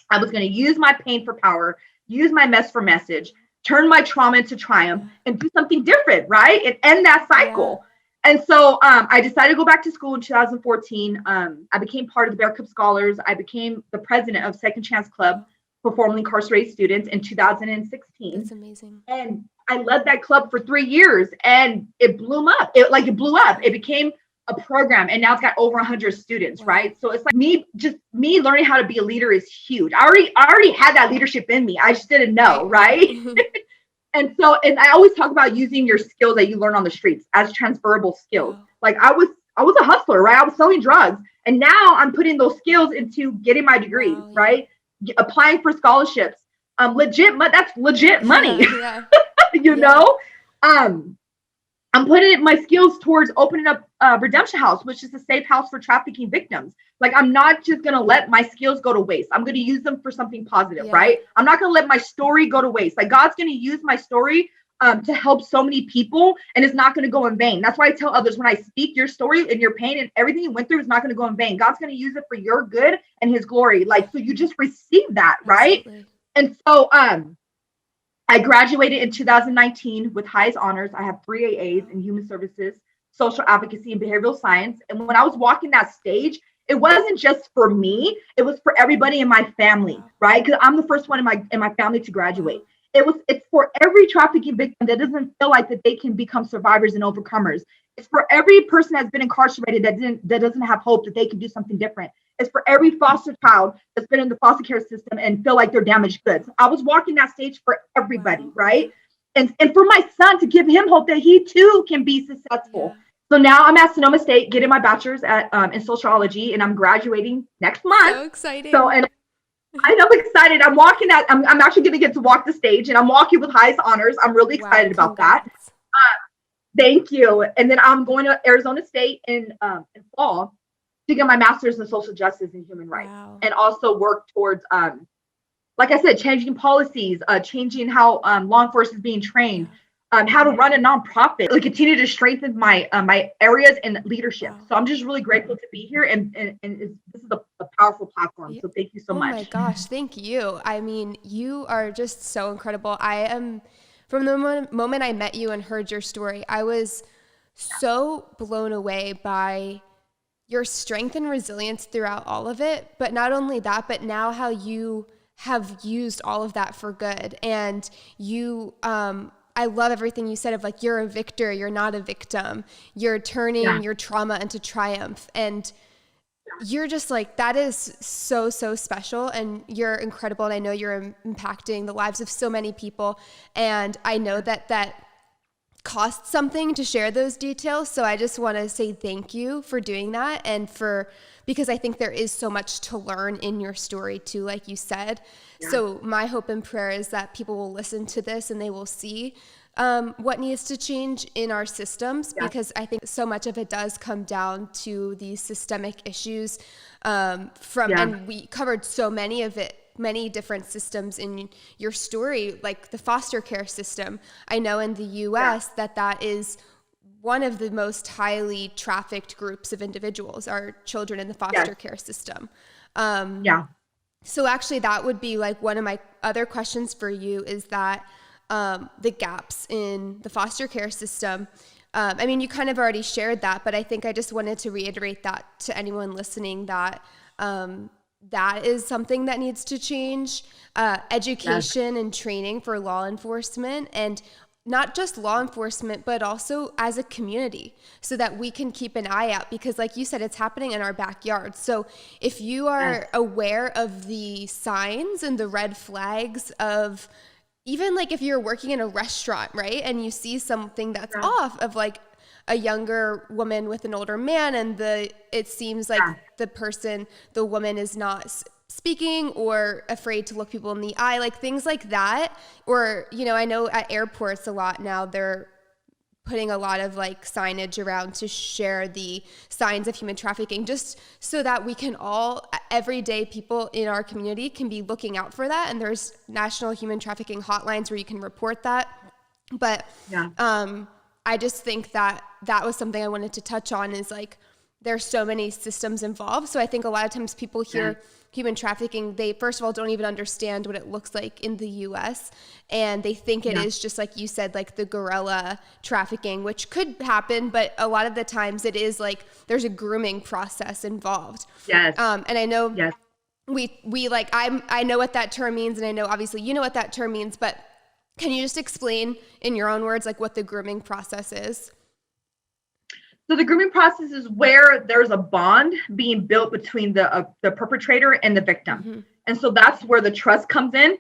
I was going to use my pain for power, use my mess for message, turn my trauma into triumph, and do something different, right? And end that cycle. And so I decided to go back to school in 2014. I became part of the Bear Cup Scholars. I became the president of Second Chance Club for formerly incarcerated students in 2016. That's amazing. And I led that club for 3 years, and it blew up. It blew up. It became a program, and now it's got over 100 students, right? So it's like me learning how to be a leader is huge. I already had that leadership in me. I just didn't know, right? And I always talk about using your skills that you learn on the streets as transferable skills. Like I was a hustler, right? I was selling drugs, and now I'm putting those skills into getting my degrees, right? Applying for scholarships. That's legit money. You know? I'm putting my skills towards opening up Redemption House, which is a safe house for trafficking victims. Like, I'm not just going to let my skills go to waste. I'm going to use them for something positive, right? I'm not going to let my story go to waste. Like, God's going to use my story to help so many people, and it's not going to go in vain. That's why I tell others, when I speak your story and your pain and everything you went through is not going to go in vain. God's going to use it for your good and his glory. Like, so you just receive that, right? Absolutely. And so I graduated in 2019 with highest honors. I have 3 AAs in human services, social advocacy, and behavioral science. And when I was walking that stage, it wasn't just for me, it was for everybody in my family, right? Because I'm the first one in my family to graduate. It's for every trafficking victim that doesn't feel like that they can become survivors and overcomers. It's for every person that's been incarcerated that doesn't have hope that they can do something different. It's for every foster child that's been in the foster care system and feel like they're damaged goods. I was walking that stage for everybody, right? And for my son, to give him hope that he too can be successful. So now I'm at Sonoma State getting my bachelor's in sociology, and I'm graduating next month. So exciting. So, and I know, I'm excited. I'm walking that. I'm actually going to get to walk the stage, and I'm walking with highest honors. I'm really excited about that. Thank you. And then I'm going to Arizona State in fall to get my master's in social justice and human rights, and also work towards, like I said, changing policies, changing how law enforcement is being trained, how to run a nonprofit, like continue to strengthen my my areas in leadership. So I'm just really grateful to be here, and this is a powerful platform. So thank you so much. Oh my gosh, thank you. I mean, you are just so incredible. I am, from the moment I met you and heard your story, I was so blown away by your strength and resilience throughout all of it. But not only that, but now how you have used all of that for good. And you, I love everything you said of like, you're a victor, you're not a victim. You're turning your trauma into triumph. And you're just like, that is so, so special. And you're incredible. And I know you're impacting the lives of so many people. And I know that costs something to share those details. So I just want to say thank you for doing that, and because I think there is so much to learn in your story too, like you said. So my hope and prayer is that people will listen to this and they will see what needs to change in our systems, because I think so much of it does come down to these systemic issues and we covered so many of it, many different systems in your story, like the foster care system. I know in the US that is one of the most highly trafficked groups of individuals are children in the foster care system. So actually that would be like one of my other questions for you, is that the gaps in the foster care system. I mean, you kind of already shared that, but I think I just wanted to reiterate that to anyone listening, that that is something that needs to change. Education and training for law enforcement, and not just law enforcement, but also as a community, so that we can keep an eye out, because like you said, it's happening in our backyard. So if you are aware of the signs and the red flags of even like if you're working in a restaurant, right? And you see something that's off of like a younger woman with an older man, and it seems like the woman is not speaking or afraid to look people in the eye, like things like that. Or, you know, I know at airports a lot now, they're putting a lot of like signage around to share the signs of human trafficking, just so that we can all, everyday people in our community can be looking out for that. And there's national human trafficking hotlines where you can report that. But I just think that was something I wanted to touch on, is like, there's so many systems involved. So I think a lot of times people hear human trafficking, they first of all don't even understand what it looks like in the US, and they think it is just like you said, like the guerrilla trafficking, which could happen, but a lot of the times it is like there's a grooming process involved. And I know we like, I know what that term means, and I know obviously you know what that term means, but can you just explain in your own words like what the grooming process is? So the grooming process is where there's a bond being built between the perpetrator and the victim. And so that's where the trust comes in.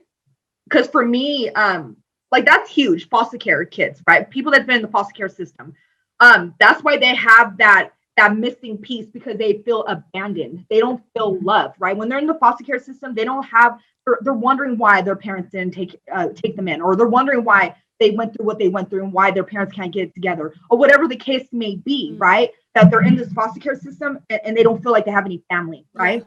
Because for me, like that's huge, foster care kids, right? People that've been in the foster care system. That's why they have that missing piece, because they feel abandoned. They don't feel loved, right? When they're in the foster care system, they don't have, they're wondering why their parents didn't take them in, or they're wondering why they went through what they went through and why their parents can't get it together, or whatever the case may be, right? That they're in this foster care system and they don't feel like they have any family, right?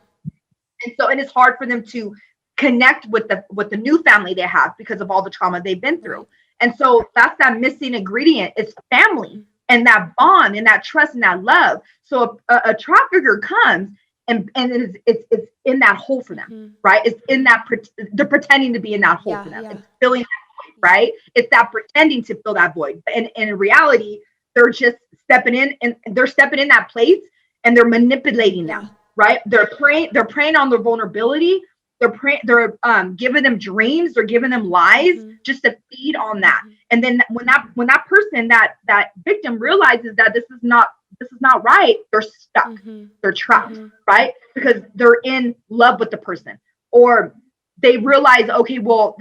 And it's hard for them to connect with the new family they have because of all the trauma they've been through. And so that's that missing ingredient. It's family and that bond and that trust and that love. So a trafficker comes and it's in that hole for them, right? It's in that, they're pretending to be in that hole for them. It's filling that void, right? It's that pretending to fill that void. And in reality, they're just stepping in, and they're stepping in that place and they're manipulating them, right? They're preying on their vulnerability. They're giving them dreams. They're giving them lies just to feed on that. And then when that person, that victim realizes that this is not right, they're stuck. They're trapped, right? Because they're in love with the person, or they realize, okay, well,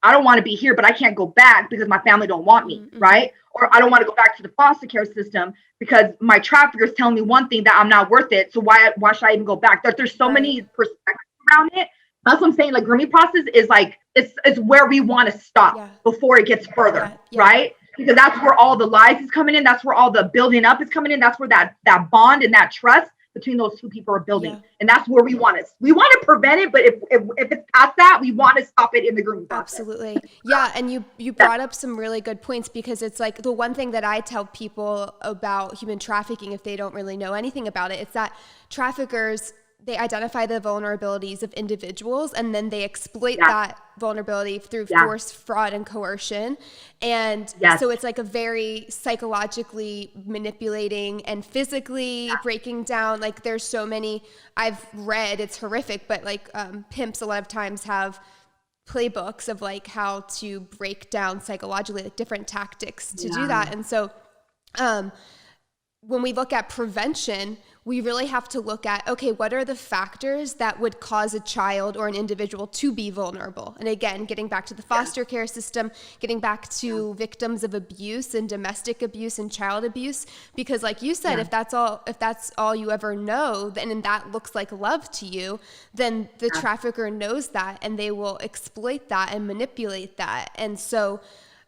I don't want to be here, but I can't go back because my family don't want me, right? Or I don't want to go back to the foster care system because my trafficker is telling me one thing, that I'm not worth it. So why should I even go back? There's so many perspectives around it. That's what I'm saying. Like, grooming process is like, it's where we want to stop before it gets further, right? Because that's where all the lies is coming in. That's where all the building up is coming in. That's where that bond and that trust between those two people are building. And that's where we want to prevent it. But if it's past that, we want to stop it in the grooming process. Absolutely. Yeah. And you brought up some really good points, because it's like the one thing that I tell people about human trafficking, if they don't really know anything about it, it's that traffickers, they identify the vulnerabilities of individuals, and then they exploit that vulnerability through force, fraud, and coercion. And so it's like a very psychologically manipulating and physically breaking down. Like, there's so many I've read, it's horrific, but like pimps a lot of times have playbooks of like how to break down psychologically, like different tactics to do that. And so when we look at prevention, we really have to look at, okay, what are the factors that would cause a child or an individual to be vulnerable? And again, getting back to the foster care system, getting back to victims of abuse and domestic abuse and child abuse, because like you said, if that's all you ever know, then that looks like love to you, then the trafficker knows that, and they will exploit that and manipulate that. And so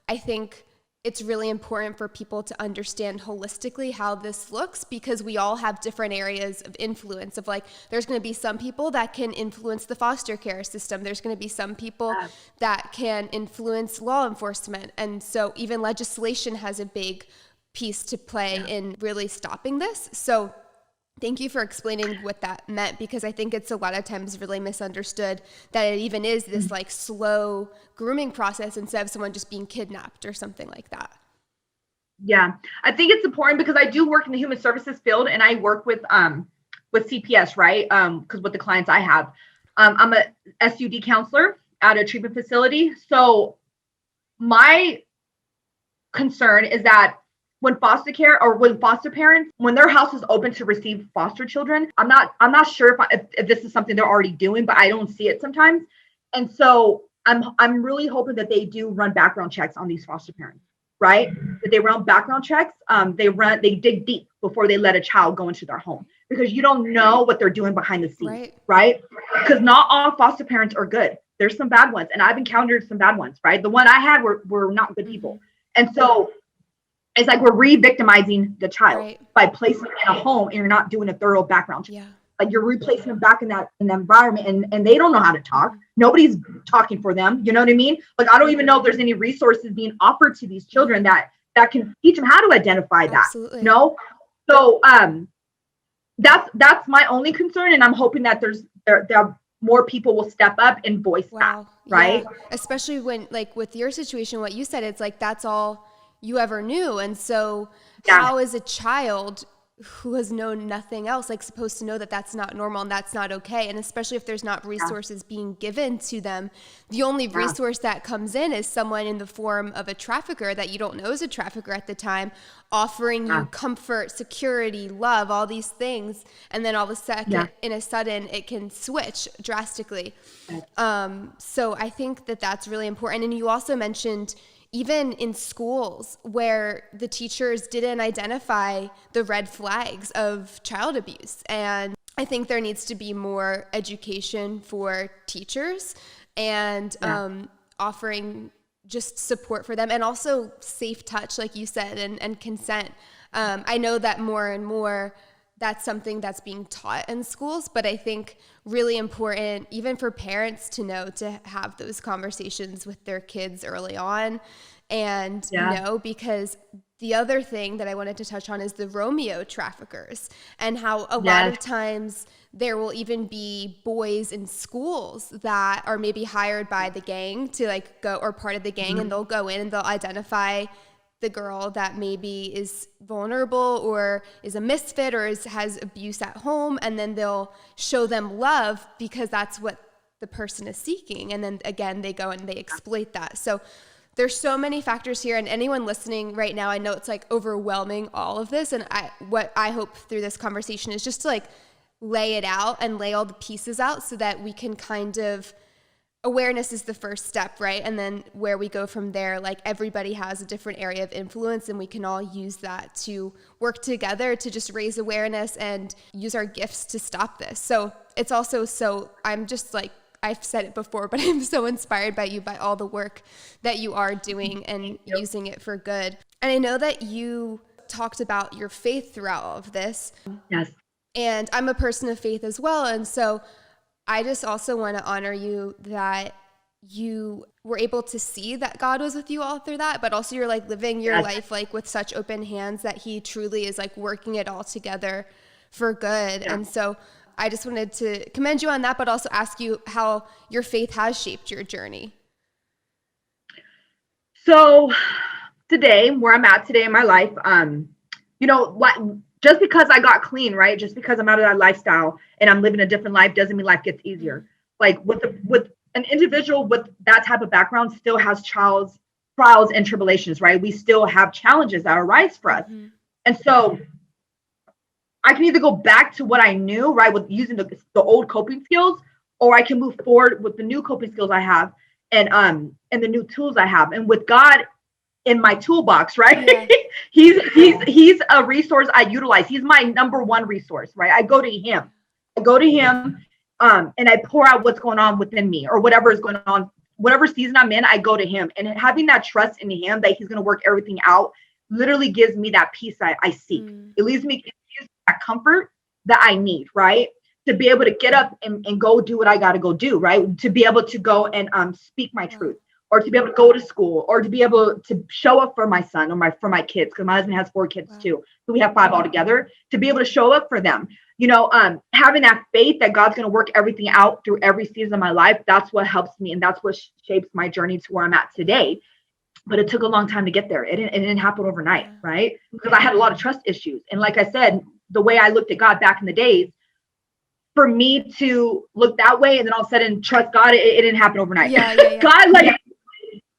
I think it's really important for people to understand holistically how this looks, because we all have different areas of influence. Of like, there's going to be some people that can influence the foster care system. There's going to be some people that can influence law enforcement. And so even legislation has a big piece to play in really stopping this. So thank you for explaining what that meant, because I think it's a lot of times really misunderstood that it even is this like slow grooming process instead of someone just being kidnapped or something like that. Yeah, I think it's important because I do work in the human services field, and I work with CPS, right? Because with the clients I have, I'm a SUD counselor at a treatment facility. So my concern is that when foster care or when foster parents, when their house is open to receive foster children, I'm not sure if this is something they're already doing, but I don't see it sometimes. And so I'm really hoping that they do run background checks on these foster parents, right? That they run background checks. They dig deep before they let a child go into their home, because you don't know what they're doing behind the scenes, right? Because not all foster parents are good. There's some bad ones, and I've encountered some bad ones, right? The one I had were not good people. And so it's like we're re-victimizing the child by placing them in a home, and you're not doing a thorough background check. Like you're replacing them back in that environment, and they don't know how to talk. Nobody's talking for them. You know what I mean? Like, I don't even know if there's any resources being offered to these children that can teach them how to identify that. Absolutely. No? So that's my only concern, and I'm hoping that there are more people will step up and voice that, right? Yeah. Especially when, like, with your situation, what you said, it's like that's all you ever knew. And so how is a child who has known nothing else, like, supposed to know that that's not normal and that's not okay? And especially if there's not resources being given to them, the only resource that comes in is someone in the form of a trafficker that you don't know is a trafficker at the time, offering you comfort, security, love, all these things. And then all of a sudden, it can switch drastically. So I think that that's really important. And you also mentioned even in schools where the teachers didn't identify the red flags of child abuse. And I think there needs to be more education for teachers and offering just support for them, and also safe touch, like you said, and consent. I know that more and more that's something that's being taught in schools, but I think really important even for parents to know, to have those conversations with their kids early on and know, because the other thing that I wanted to touch on is the Romeo traffickers, and how a lot of times there will even be boys in schools that are maybe hired by the gang to like go, or part of the gang, and they'll go in and they'll identify the girl that maybe is vulnerable or is a misfit or has abuse at home, and then they'll show them love because that's what the person is seeking. And then again, they go and they exploit that. So there's so many factors here, and anyone listening right now, I know it's like overwhelming, all of this. And what I hope through this conversation is just to like lay it out and lay all the pieces out so that we can kind of, awareness is the first step, right? And then where we go from there, like everybody has a different area of influence, and we can all use that to work together to just raise awareness and use our gifts to stop this. So it's also I'm just like, I've said it before, but I'm so inspired by you, by all the work that you are doing and using it for good. And I know that you talked about your faith throughout all of this. Yes. And I'm a person of faith as well. And so I just also want to honor you that you were able to see that God was with you all through that, but also you're like living your life like with such open hands that he truly is like working it all together for good. And so I just wanted to commend you on that, but also ask you how your faith has shaped your journey. So today, where I'm at today in my life, you know what, just because I got clean, right? Just because I'm out of that lifestyle and I'm living a different life doesn't mean life gets easier. Like with an individual with that type of background still has trials and tribulations, right? We still have challenges that arise for us. And so I can either go back to what I knew, right, with using the old coping skills, or I can move forward with the new coping skills I have and the new tools I have. And with God in my toolbox, right? He's a resource I utilize. He's my number one resource, right? I go to him. And I pour out what's going on within me, or whatever is going on, whatever season I'm in, I go to him. And having that trust in him that he's going to work everything out literally gives me that peace I seek. It leaves me that comfort that I need, right? To be able to get up and go do what I got to go do, right? To be able to go and speak my truth, or to be able to go to school, or to be able to show up for my son or for my kids, because my husband has 4 kids too. So we have 5 altogether, to be able to show up for them. You know, having that faith that God's going to work everything out through every season of my life, that's what helps me. And that's what shapes my journey to where I'm at today. But it took a long time to get there. It didn't happen overnight, right? Because I had a lot of trust issues. And like I said, the way I looked at God back in the days, for me to look that way and then all of a sudden trust God, it didn't happen overnight. God like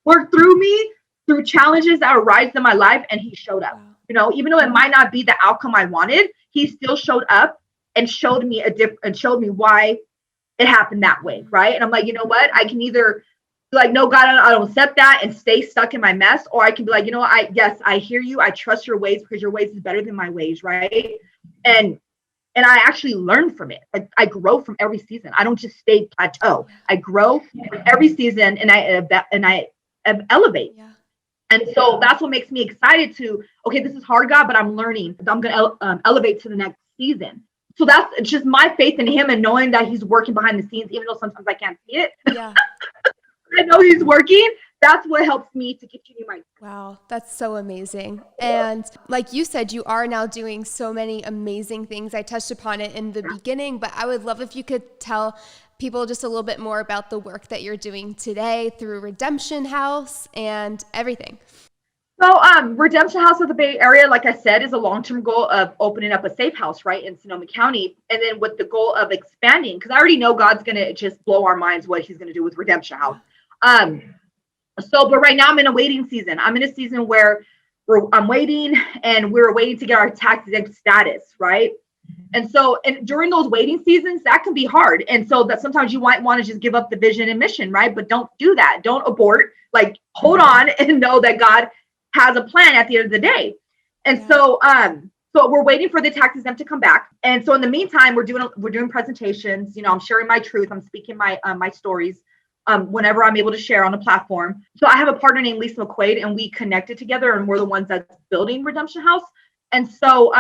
worked through me through challenges that arise in my life, and he showed up. You know, even though it might not be the outcome I wanted, he still showed up and showed me why it happened that way, right? And I'm like, you know what? I can either like, no, God, I don't accept that and stay stuck in my mess. Or I can be like, you know what, I hear you. I trust your ways because your ways is better than my ways, right? And I actually learn from it. I grow from every season. I don't just stay plateau. I grow from every season, and I elevate. Yeah. And so that's what makes me excited to, okay, this is hard, God, but I'm learning. I'm going to elevate to the next season. So that's just my faith in him and knowing that he's working behind the scenes, even though sometimes I can't see it. Yeah. I know he's working. That's what helps me to continue my. Wow, that's so amazing. And like you said, you are now doing so many amazing things. I touched upon it in the beginning, but I would love if you could tell people just a little bit more about the work that you're doing today through Redemption House and everything. So Redemption House of the Bay Area, like I said, is a long-term goal of opening up a safe house, right, in Sonoma County. And then with the goal of expanding, because I already know God's going to just blow our minds what he's going to do with Redemption House. But right now I'm in a waiting season. I'm in a season where I'm waiting, and we're waiting to get our tax exempt status, right? And so, and during those waiting seasons, that can be hard. And so that sometimes you might want to just give up the vision and mission, right? But don't do that. Don't abort. Like, hold on and know that God has a plan at the end of the day. And so we're waiting for the tax exempt to come back. And so in the meantime, we're doing presentations. You know, I'm sharing my truth. I'm speaking my stories. Whenever I'm able to share on the platform. So I have a partner named Lisa McQuaid, and we connected together, and we're the ones that's building Redemption House. And so,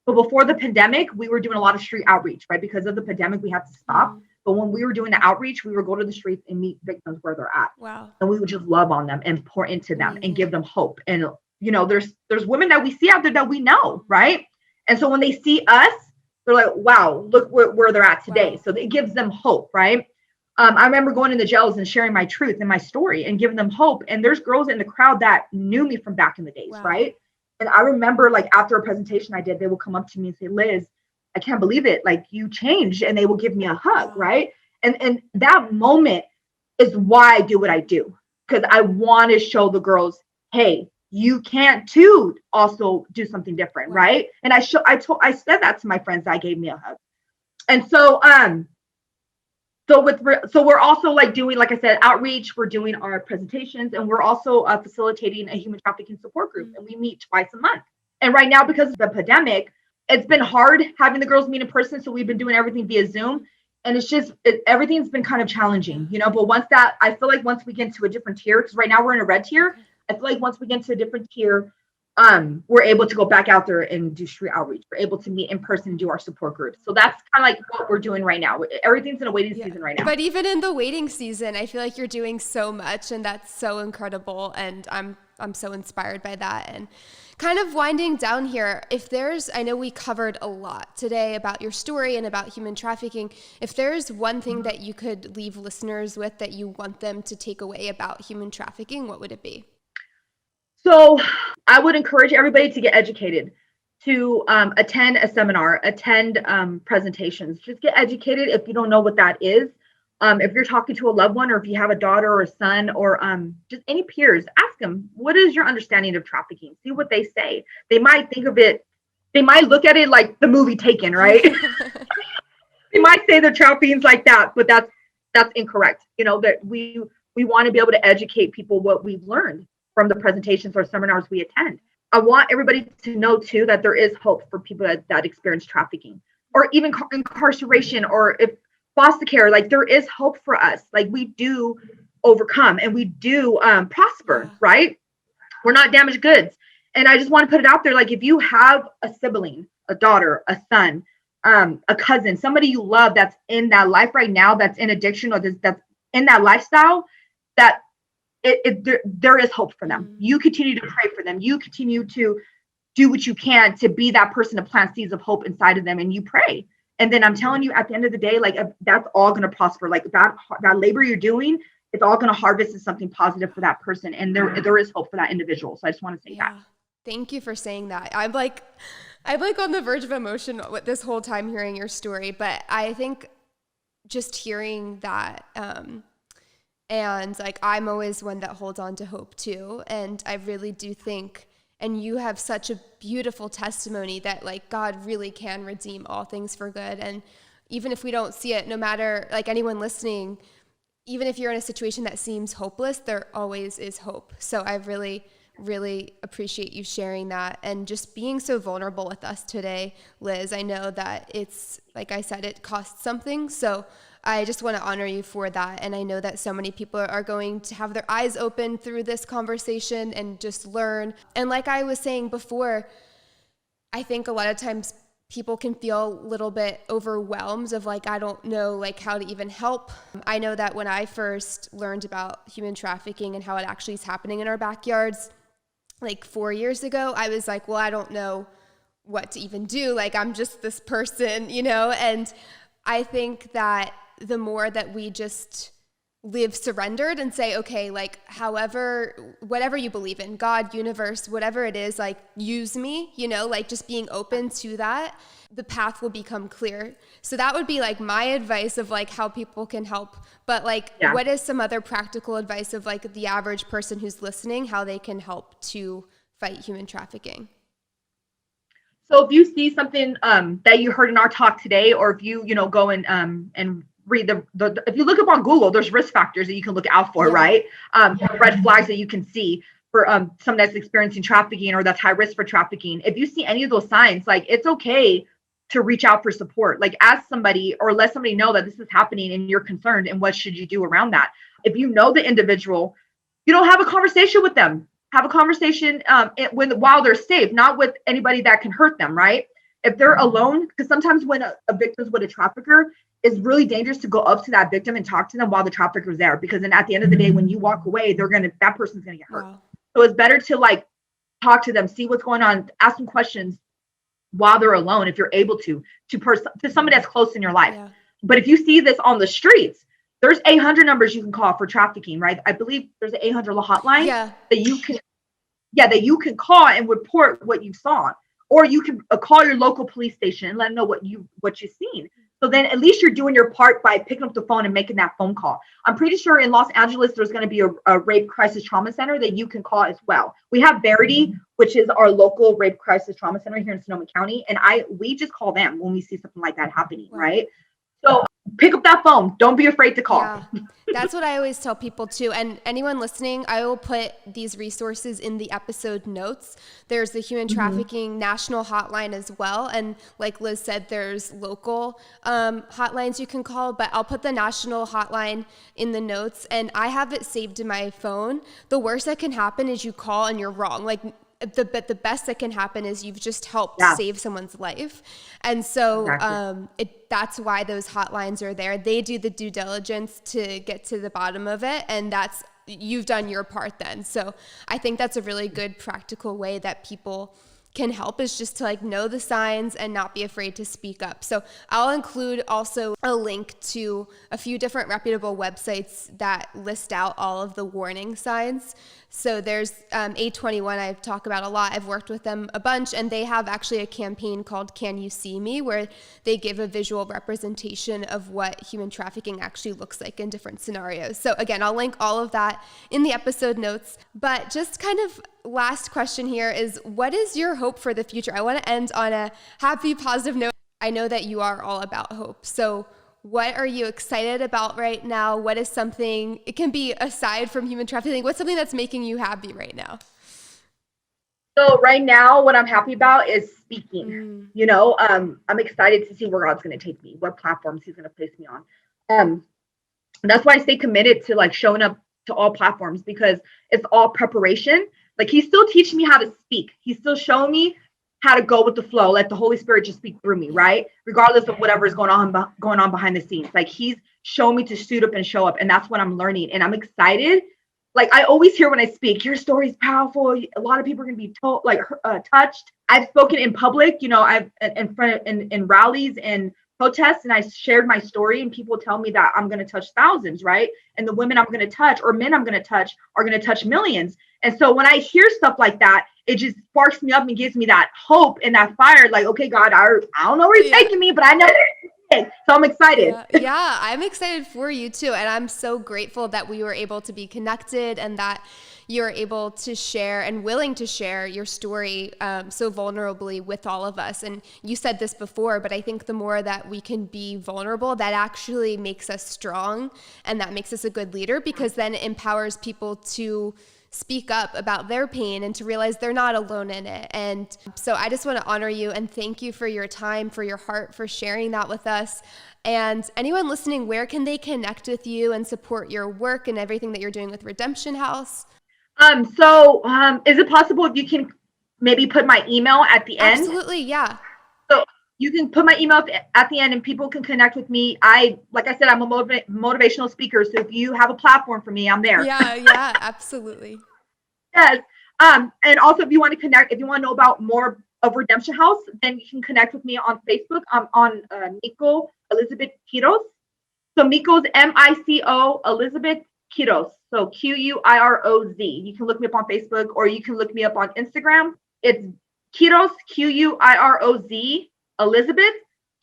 but before the pandemic, we were doing a lot of street outreach, right? Because of the pandemic, we had to stop. But when we were doing the outreach, we would go to the streets and meet victims where they're at. Wow. And we would just love on them and pour into them and give them hope. And, you know, there's women that we see out there that we know, right? And so when they see us, they're like, wow, look where they're at today. Wow. So it gives them hope, right? I remember going in the jails and sharing my truth and my story and giving them hope. And there's girls in the crowd that knew me from back in the days, wow. Right? And I remember, like, after a presentation I did, they would come up to me and say, Liz, I can't believe it. Like, you changed. And they will give me a hug, wow. Right? And that moment is why I do what I do. Because I want to show the girls, hey, you can't too also do something different, wow. Right? And I said that to my friends that gave me a hug. And so So we're also like doing, like I said, outreach. We're doing our presentations, and we're also facilitating a human trafficking support group, and we meet twice a month. And right now, because of the pandemic, it's been hard having the girls meet in person. So we've been doing everything via Zoom, and it's just everything's been kind of challenging, you know. But I feel like once we get into a different tier, because right now we're in a red tier, I feel like once we get into a different tier, we're able to go back out there and do street outreach. We're able to meet in person and do our support groups. So that's kind of like what we're doing right now. Everything's in a waiting season right now. But even in the waiting season, I feel like you're doing so much, and that's so incredible. And I'm so inspired by that. And kind of winding down here, I know we covered a lot today about your story and about human trafficking. If there's one thing that you could leave listeners with that you want them to take away about human trafficking, what would it be? So I would encourage everybody to get educated, to attend a seminar, attend presentations. Just get educated if you don't know what that is. If you're talking to a loved one, or if you have a daughter or a son, or just any peers, ask them, what is your understanding of trafficking? See what they say. They might think of it, they might look at it like the movie Taken, right? They might say the trafficking's like that, but that's incorrect. You know, that we want to be able to educate people what we've learned from the presentations or seminars we attend. I want everybody to know too that there is hope for people that experience trafficking, or even incarceration, or if foster care. Like, there is hope for us. Like, we do overcome, and we do prosper, right? We're not damaged goods. And I just want to put it out there. Like, if you have a sibling, a daughter, a son, a cousin, somebody you love that's in that life right now, that's in addiction, or that's in that lifestyle, that there is hope for them. You continue to pray for them. You continue to do what you can to be that person to plant seeds of hope inside of them, and you pray. And then I'm telling you, at the end of the day, like, that's all going to prosper. Like, that labor you're doing, it's all going to harvest as something positive for that person. And there is hope for that individual. So I just want to say that. Thank you for saying that. I'm like on the verge of emotion with this whole time hearing your story, but I think just hearing that, and like, I'm always one that holds on to hope too. And I really do think, and you have such a beautiful testimony that, like, God really can redeem all things for good. And even if we don't see it, no matter, like, anyone listening, even if you're in a situation that seems hopeless, there always is hope. So I really, really appreciate you sharing that and just being so vulnerable with us today, Liz. I know that it's, like I said, it costs something. So I just want to honor you for that. And I know that so many people are going to have their eyes open through this conversation and just learn. And like I was saying before, I think a lot of times people can feel a little bit overwhelmed of like, I don't know like how to even help. I know that when I first learned about human trafficking and how it actually is happening in our backyards, like 4 years ago, I was like, well, I don't know what to even do. Like, I'm just this person, you know? And I think that the more that we just live surrendered and say, okay, like however, whatever you believe in, God, universe, whatever it is, like use me, you know, like just being open to that, the path will become clear. So that would be like my advice of like how people can help. But like, what is some other practical advice of like the average person who's listening, how they can help to fight human trafficking? So if you see something that you heard in our talk today, or if you go and read the if you look up on Google, there's risk factors that you can look out for, right? Red flags that you can see for someone that's experiencing trafficking or that's high risk for trafficking. If you see any of those signs, like it's okay to reach out for support. Like ask somebody or let somebody know that this is happening and you're concerned, and what should you do around that. If you know the individual, have a conversation with them. Have a conversation while they're safe, not with anybody that can hurt them, right? If they're alone, because sometimes when a victim's with a trafficker, it's really dangerous to go up to that victim and talk to them while the trafficker's there, because then at the end of the day, when you walk away, that person's gonna get hurt. Wow. So it's better to like talk to them, see what's going on, ask them questions while they're alone, if you're able to somebody that's close in your life. Yeah. But if you see this on the streets, there's 800 numbers you can call for trafficking, right? I believe there's an 800 hotline that you can call and report what you saw, or you can call your local police station and let them know what you've seen. So then at least you're doing your part by picking up the phone and making that phone call. I'm pretty sure in Los Angeles, there's going to be a rape crisis trauma center that you can call as well. We have Verity, which is our local rape crisis trauma center here in Sonoma County. And we just call them when we see something like that happening, right? So pick up that phone. Don't be afraid to call. Yeah, that's what I always tell people too. And anyone listening, I will put these resources in the episode notes. There's the human trafficking national hotline as well. And like Liz said, there's local hotlines you can call, but I'll put the national hotline in the notes, and I have it saved in my phone. The worst that can happen is you call and you're wrong. Like the best that can happen is you've just helped save someone's life. And so that's why those hotlines are there. They do the due diligence to get to the bottom of it. And you've done your part then. So I think that's a really good practical way that people can help, is just to like know the signs and not be afraid to speak up. So I'll include also a link to a few different reputable websites that list out all of the warning signs. So there's A21 I talk about a lot. I've worked with them a bunch, and they have actually a campaign called Can You See Me, where they give a visual representation of what human trafficking actually looks like in different scenarios. So again, I'll link all of that in the episode notes. But just kind of last question here is, what is your hope for the future? I want to end on a happy, positive note. I know that you are all about hope. So what are you excited about right now? What is something, it can be aside from human trafficking, what's something that's making you happy right now? So right now, what I'm happy about is speaking. I'm excited to see where God's going to take me, what platforms he's going to place me on. That's why I stay committed to like showing up to all platforms, because it's all preparation. Like he's still teaching me how to speak. He's still showing me how to go with the flow. Let the Holy Spirit just speak through me, right? Regardless of whatever is going on behind the scenes. Like he's showing me to suit up and show up. And that's what I'm learning. And I'm excited. Like I always hear when I speak, your story is powerful. A lot of people are going to be touched. I've spoken in public, I've in rallies and protests, and I shared my story, and people tell me that I'm going to touch thousands, right? And the women I'm going to touch, or men I'm going to touch, are going to touch millions. And so when I hear stuff like that, it just sparks me up and gives me that hope and that fire. Like, okay, God, I don't know where you're taking me, but I know So I'm excited. Yeah, I'm excited for you too. And I'm so grateful that we were able to be connected and that you're able to share and willing to share your story so vulnerably with all of us. And you said this before, but I think the more that we can be vulnerable, that actually makes us strong and that makes us a good leader, because then it empowers people to speak up about their pain and to realize they're not alone in it. And so I just want to honor you and thank you for your time, for your heart, for sharing that with us. And anyone listening, where can they connect with you and support your work and everything that you're doing with Redemption House? Is it possible if you can maybe put my email at the end? Absolutely, yeah. So you can put my email at the end and people can connect with me. Like I said, I'm a motivational speaker. So if you have a platform for me, I'm there. Yeah, absolutely. Yes. And also if you want to connect, if you want to know about more of Redemption House, then you can connect with me on Facebook. I'm on Miko Elizabeth Quiroz. So Miko's Mico Elizabeth Quiroz. So Quiroz. You can look me up on Facebook or you can look me up on Instagram. It's Quiroz, Quiroz Elizabeth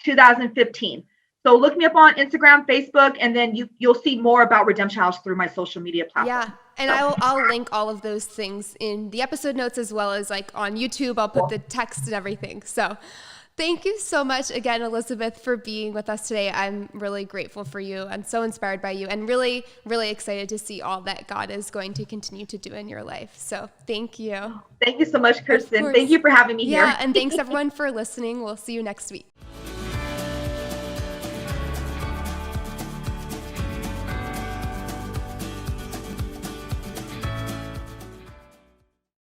2015. So look me up on Instagram, Facebook, and then you'll see more about Redemption House through my social media platform. Yeah, and I'll link all of those things in the episode notes as well as like on YouTube. I'll put the text and everything. So thank you so much again, Elizabeth, for being with us today. I'm really grateful for you and so inspired by you and really, really excited to see all that God is going to continue to do in your life. So thank you. Thank you so much, Kirsten. Thank you for having me here. Yeah, and thanks everyone for listening. We'll see you next week.